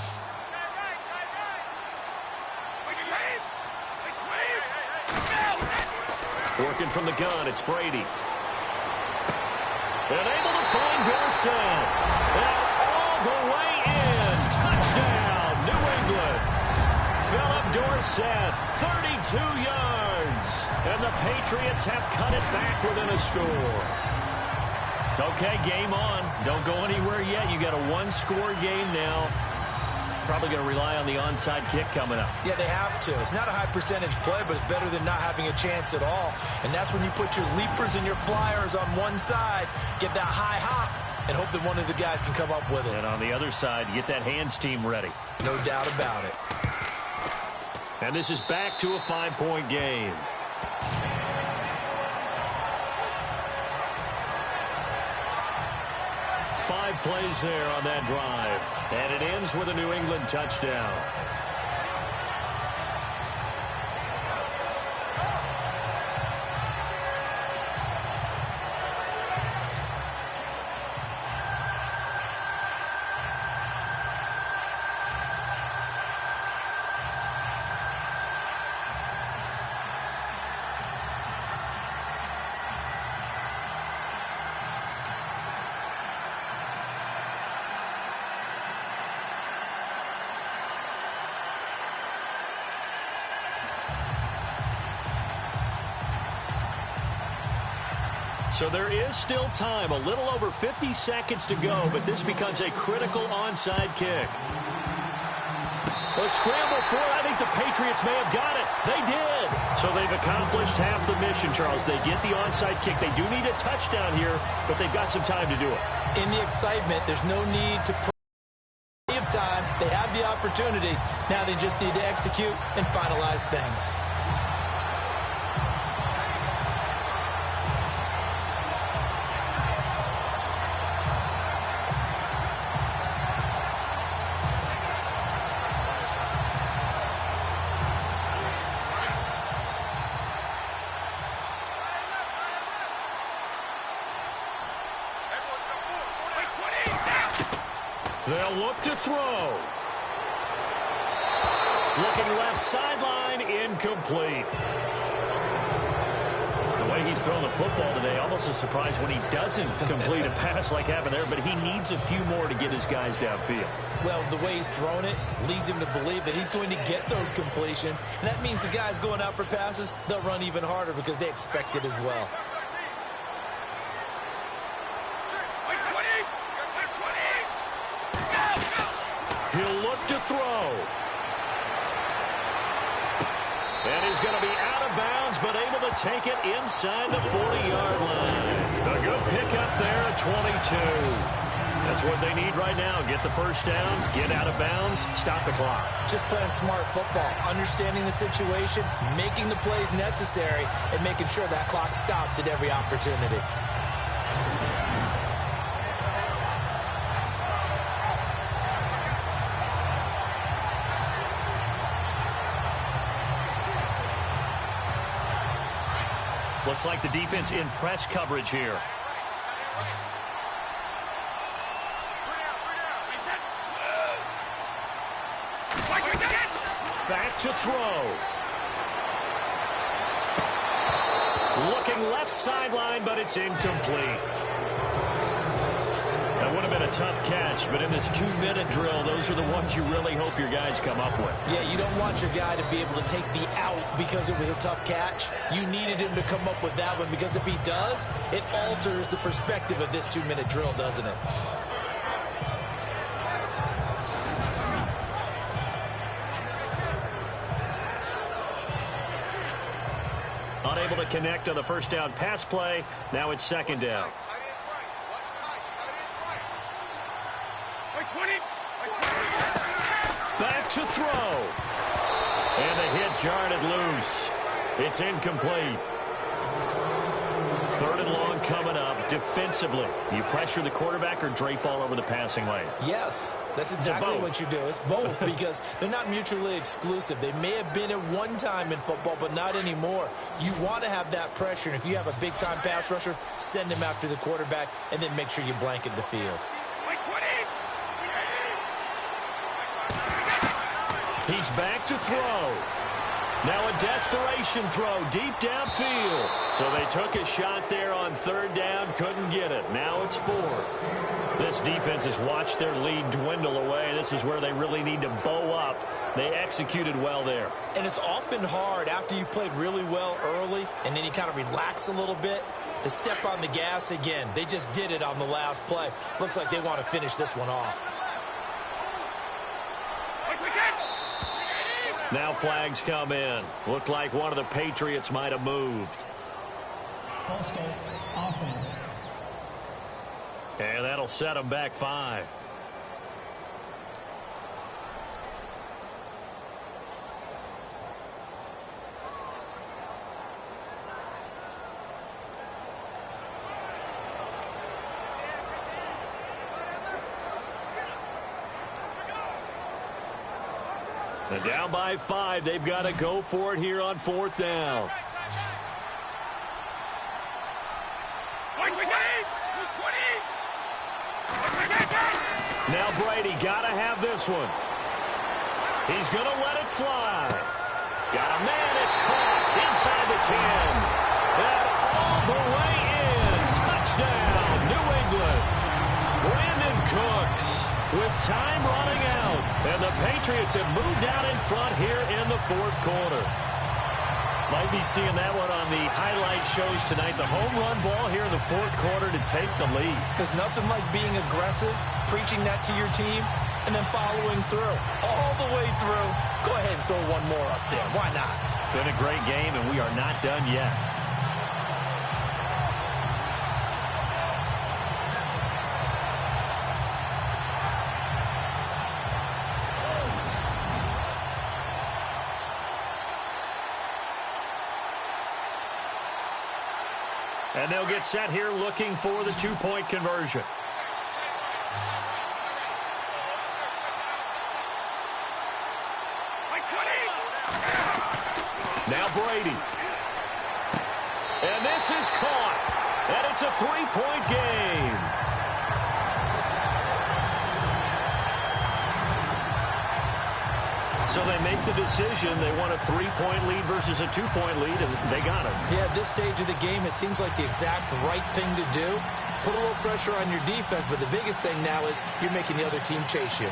Working from the gun, it's Brady. And able to find Dorset. And all the way in. Touchdown, New England. Philip Dorsett, 32 yards. And the Patriots have cut it back within a score. Okay, game on. Don't go anywhere yet. You got a one-score game now. Probably going to rely on the onside kick coming up. Yeah, they have to. It's not a high-percentage play, but it's better than not having a chance at all. And that's when you put your leapers and your flyers on one side, get that high hop, and hope that one of the guys can come up with it. And on the other side, you get that hands team ready. No doubt about it. And this is back to a 5-point game. Five plays there on that drive. And it ends with a New England touchdown. So there is still time, a little over 50 seconds to go, but this becomes a critical onside kick. A scramble for it. I think the Patriots may have got it. They did. So they've accomplished half the mission, Charles. They get the onside kick. They do need a touchdown here, but they've got some time to do it. In the excitement, there's no need to of time. They have the opportunity. Now they just need to execute and finalize things. They'll look to throw. Looking left sideline, incomplete. The way he's thrown the football today, almost a surprise when he doesn't complete a pass like happened there, but he needs a few more to get his guys downfield. Well, the way he's thrown it leads him to believe that he's going to get those completions, and that means the guys going out for passes, they'll run even harder because they expect it as well. He'll look to throw. And he's going to be out of bounds, but able to take it inside the 40-yard line. A good pickup there at 22. That's what they need right now. Get the first down, get out of bounds, stop the clock. Just playing smart football, understanding the situation, making the plays necessary, and making sure that clock stops at every opportunity. Looks like the defense in press coverage here. Back to throw. Looking left sideline, but it's incomplete. That would have been a tough catch, but in this 2-minute drill, those are the ones you really hope your guys come up with. Yeah, you don't want your guy to be able to take the out because it was a tough catch. You needed him to come up with that one, because if he does, it alters the perspective of this 2-minute drill, doesn't it? Unable to connect on the first down pass play. Now it's second down. Back to throw. And the hit jarred it loose. It's incomplete. Third and long coming up. Defensively, you pressure the quarterback or drape all over the passing lane? Yes, that's exactly what you do. It's both, because they're not mutually exclusive. They may have been at one time in football, but not anymore. You want to have that pressure, and if you have a big-time pass rusher, send him after the quarterback, and then make sure you blanket the field. He's back to throw. Now a desperation throw deep downfield. So they took a shot there on third down, couldn't get it. Now it's 4. This defense has watched their lead dwindle away. This is where they really need to bow up. They executed well there. And it's often hard after you've played really well early and then you kind of relax a little bit to step on the gas again. They just did it on the last play. Looks like they want to finish this one off. Now flags come in. Looked like one of the Patriots might have moved. False start, offense. And that'll set them back 5. And down by 5, they've got to go for it here on 4th down. Now Brady got to have this one. He's going to let it fly. Got a man, it's caught inside the 10. And all the way in. Touchdown, New England. Brandon Cooks with time running out. And the Patriots have moved out in front here in the 4th quarter. Might be seeing that one on the highlight shows tonight. The home run ball here in the 4th quarter to take the lead. There's nothing like being aggressive, preaching that to your team, and then following through. All the way through. Go ahead and throw one more up there. Why not? Been a great game, and we are not done yet. And they'll get set here looking for the 2-point conversion. Now Brady. And this is caught. And it's a 3-point game. So they make the decision. They want a 3-point lead versus a 2-point lead, and they got it. Yeah, at this stage of the game, it seems like the exact right thing to do. Put a little pressure on your defense, but the biggest thing now is you're making the other team chase you.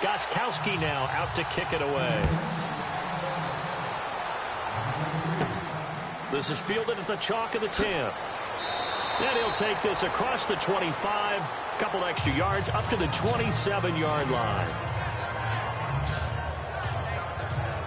Gostkowski now out to kick it away. This is fielded at the chalk of the 10. And he'll take this across the 25, a couple extra yards up to the 27-yard line.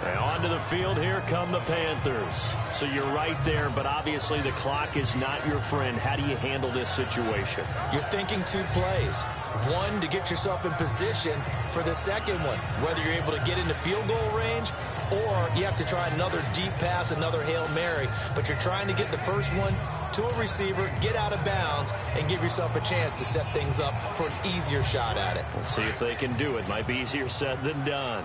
And onto the field, here come the Panthers. So you're right there, but obviously the clock is not your friend. How do you handle this situation? You're thinking 2 plays. One, to get yourself in position for the second one, whether you're able to get into field goal range or you have to try another deep pass, another Hail Mary, but you're trying to get the first one to a receiver, get out of bounds, and give yourself a chance to set things up for an easier shot at it. We'll see if they can do it. Might be easier said than done.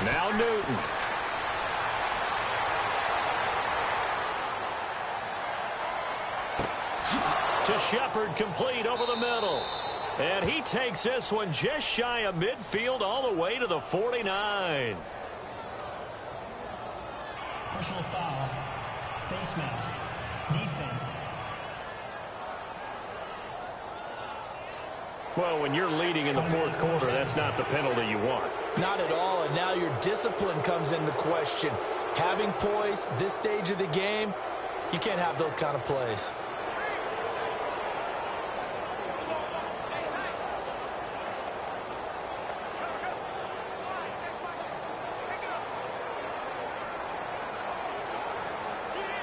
Now Newton. To Shepard, complete over the middle. And he takes this one just shy of midfield all the way to the 49. Personal foul. Face mask. Defense. Well, when you're leading in the fourth quarter, that's not the penalty you want. Not at all, and now your discipline comes into question. Having poise this stage of the game, you can't have those kind of plays.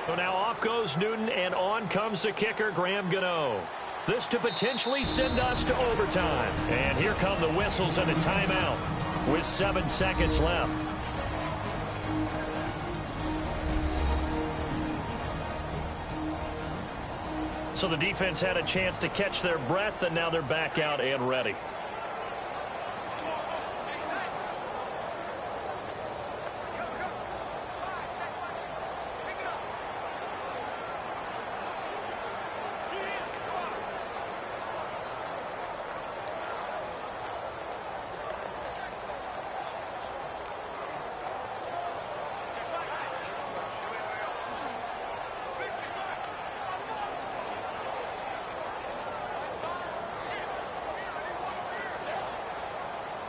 So now off goes Newton, and on comes the kicker, Graham Gano. This to potentially send us to overtime. And here come the whistles and a timeout with 7 seconds left. So the defense had a chance to catch their breath, and now they're back out and ready.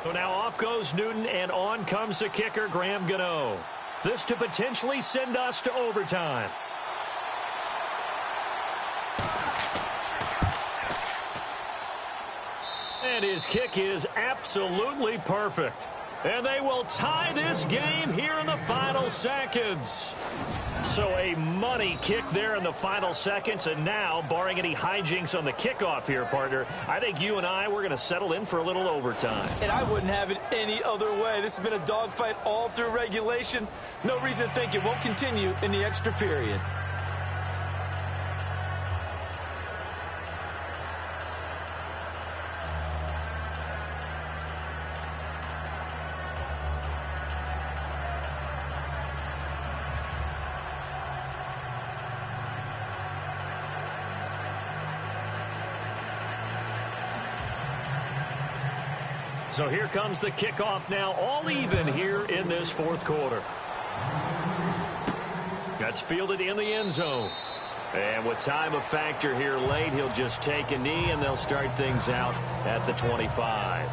So now off goes Newton, and on comes the kicker, Graham Gano. This to potentially send us to overtime. And his kick is absolutely perfect. And they will tie this game here in the final seconds. So a money kick there in the final seconds. And now, barring any hijinks on the kickoff here, partner, I think you and I, we're going to settle in for a little overtime. And I wouldn't have it any other way. This has been a dogfight all through regulation. No reason to think it won't continue in the extra period. So here comes the kickoff now, all even here in this fourth quarter. That's fielded in the end zone. And with time a factor here late, he'll just take a knee, and they'll start things out at the 25.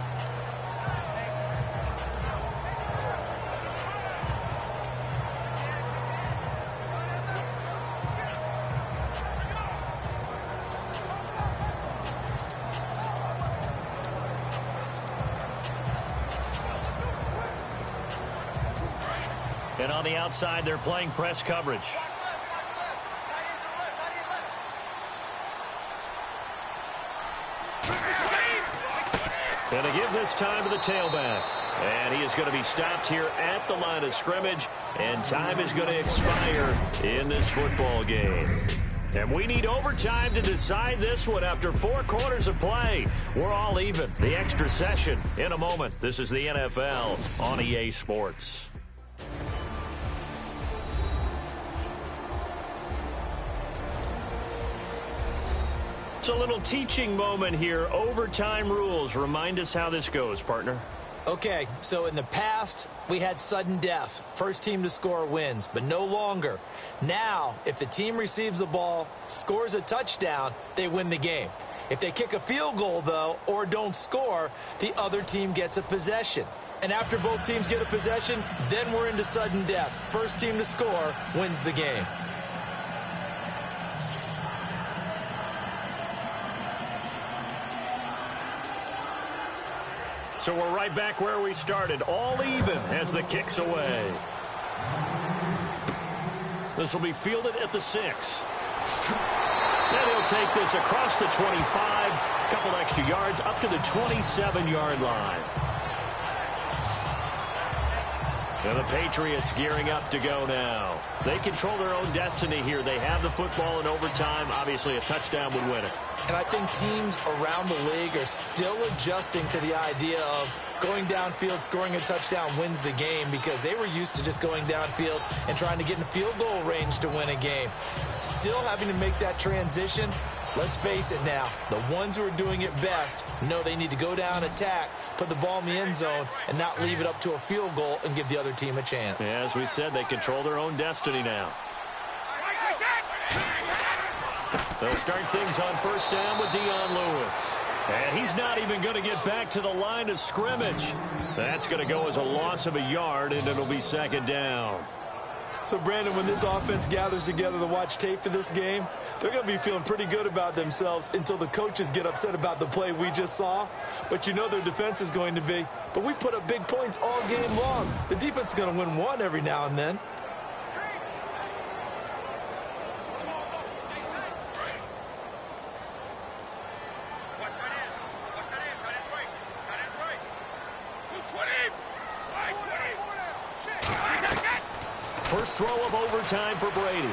And on the outside, they're playing press coverage. And they give this time to the tailback. And he is going to be stopped here at the line of scrimmage. And time is going to expire in this football game. And we need overtime to decide this one after 4 quarters of play. We're all even. The extra session in a moment. This is the NFL on EA Sports. It's a little teaching moment here. Overtime rules. Remind us how this goes, partner. Okay, so in the past, we had sudden death. First team to score wins, but no longer. Now, if the team receives the ball, scores a touchdown, they win the game. If they kick a field goal, though, or don't score, the other team gets a possession. And after both teams get a possession, then we're into sudden death. First team to score wins the game. So we're right back where we started, all even as the kick's away. This will be fielded at the 6. And he'll take this across the 25, a couple extra yards, up to the 27-yard line. And the Patriots gearing up to go now. They control their own destiny here. They have the football in overtime. Obviously, a touchdown would win it. And I think teams around the league are still adjusting to the idea of going downfield, scoring a touchdown wins the game, because they were used to just going downfield and trying to get in field goal range to win a game. Still having to make that transition, Let's face it now, the ones who are doing it best know they need to go down, attack, put the ball in the end zone, and not leave it up to a field goal and give the other team a chance. Yeah, as we said, they control their own destiny now. They'll start things on first down with Dion Lewis. And he's not even going to get back to the line of scrimmage. That's going to go as a loss of a yard, and it'll be second down. So, Brandon, when this offense gathers together to watch tape for this game, they're going to be feeling pretty good about themselves until the coaches get upset about the play we just saw. But you know their defense is going to be. But we put up big points all game long. The defense is going to win one every now and then. First throw of overtime for Brady.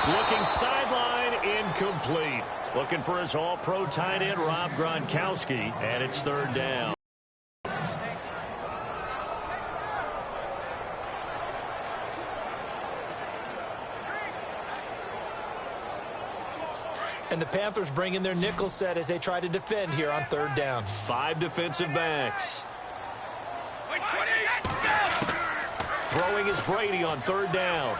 Looking sideline, incomplete. Looking for his all-pro tight end, Rob Gronkowski, and it's third down. And the Panthers bring in their nickel set as they try to defend here on third down. 5 defensive backs. Throwing is Brady on third down.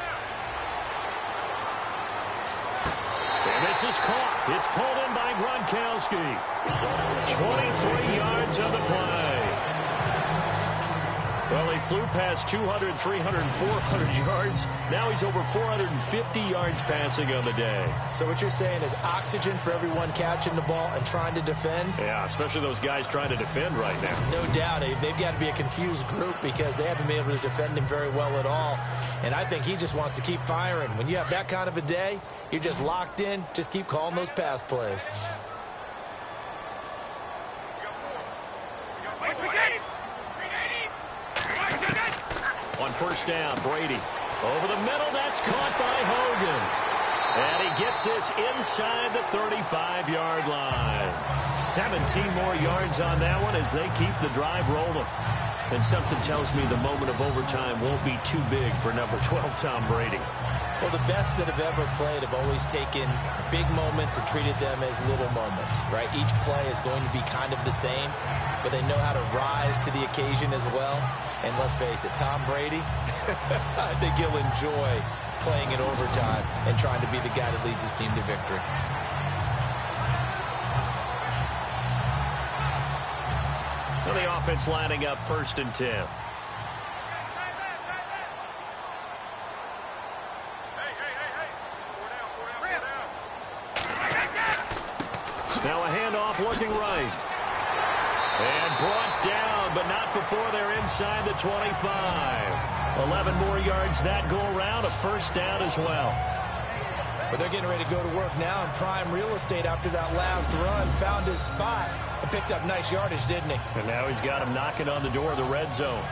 And this is caught. It's pulled in by Gronkowski. 23 yards on the play. Well, he flew past 200, 300, 400 yards. Now he's over 450 yards passing on the day. So what you're saying is oxygen for everyone catching the ball and trying to defend? Yeah, especially those guys trying to defend right now. No doubt. They've got to be a confused group because they haven't been able to defend him very well at all. And I think he just wants to keep firing. When you have that kind of a day, you're just locked in. Just keep calling those pass plays. On first down, Brady. Over the middle, that's caught by Hogan. And he gets this inside the 35-yard line. 17 more yards on that one as they keep the drive rolling. And something tells me the moment of overtime won't be too big for number 12, Tom Brady. Well, the best that have ever played have always taken big moments and treated them as little moments, right? Each play is going to be kind of the same, but they know how to rise to the occasion as well. And let's face it, Tom Brady, I think he'll enjoy playing in overtime and trying to be the guy that leads his team to victory. So the offense lining up first and 10. Now a handoff looking right. And brought down, but not before they're inside the 25. 11 more yards that go around, a first down as well. But they're getting ready to go to work now in prime real estate after that last run. Found his spot and picked up nice yardage, didn't he? And now he's got him knocking on the door of the red zone.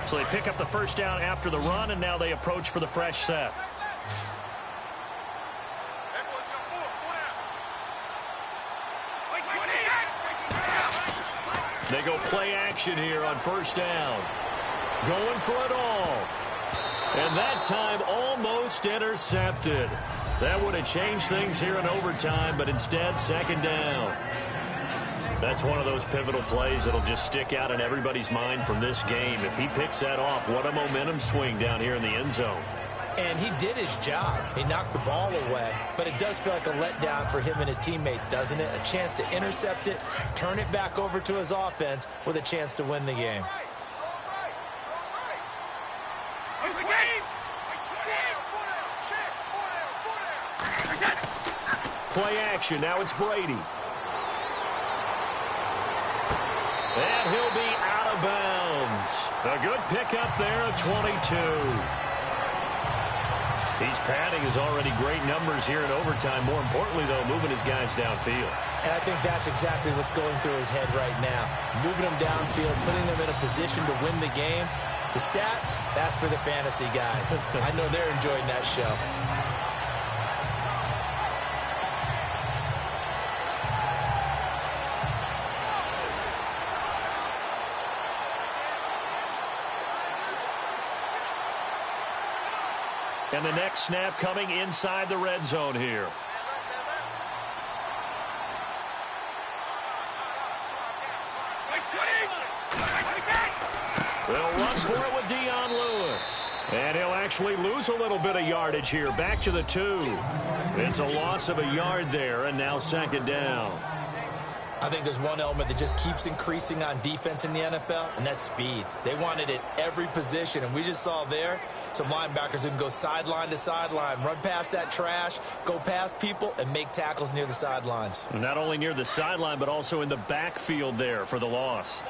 So they pick up the first down after the run, and now they approach for the fresh set. They go play action here on first down. Going for it all. And that time almost intercepted. That would have changed things here in overtime, but instead second down. That's one of those pivotal plays that'll just stick out in everybody's mind from this game. If he picks that off, what a momentum swing down here in the end zone. And he did his job. He knocked the ball away. But it does feel like a letdown for him and his teammates, doesn't it? A chance to intercept it, turn it back over to his offense with a chance to win the game. Play action. Now it's Brady. And he'll be out of bounds. A good pickup there at 22. He's padding his already great numbers here in overtime. More importantly, though, moving his guys downfield. And I think that's exactly what's going through his head right now. Moving them downfield, putting them in a position to win the game. The stats, that's for the fantasy guys. I know they're enjoying that show. And the next snap coming inside the red zone here. They'll run for it with Dion Lewis. And he'll actually lose a little bit of yardage here. Back to the 2. It's a loss of a yard there, and now second down. I think there's one element that just keeps increasing on defense in the NFL, and that's speed. They want it at every position, and we just saw there some linebackers who can go sideline to sideline, run past that trash, go past people, and make tackles near the sidelines. And not only near the sideline, but also in the backfield there for the loss.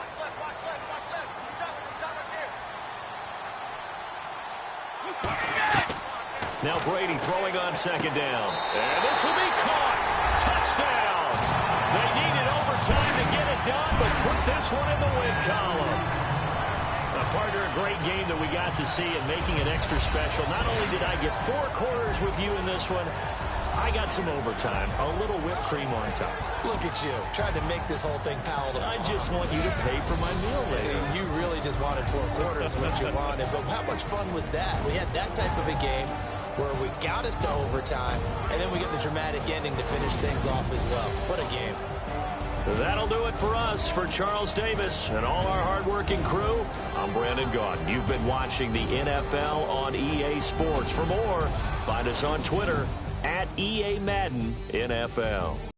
Now Brady throwing on second down. And this will be caught. Touchdown. They needed overtime to get it done, but put this one in the win column. Partner, a great game that we got to see and making it extra special. Not only did I get 4 quarters with you in this one, I got some overtime, a little whipped cream on top. Look at you, trying to make this whole thing palatable. I just want you to pay for my meal later. You really just wanted 4 quarters, what you wanted. But how much fun was that? We had that type of a game where we got us to overtime, and then we get the dramatic ending to finish things off as well. What a game. That'll do it for us. For Charles Davis and all our hardworking crew, I'm Brandon Gaudin. You've been watching the NFL on EA Sports. For more, find us on Twitter @EA Madden NFL.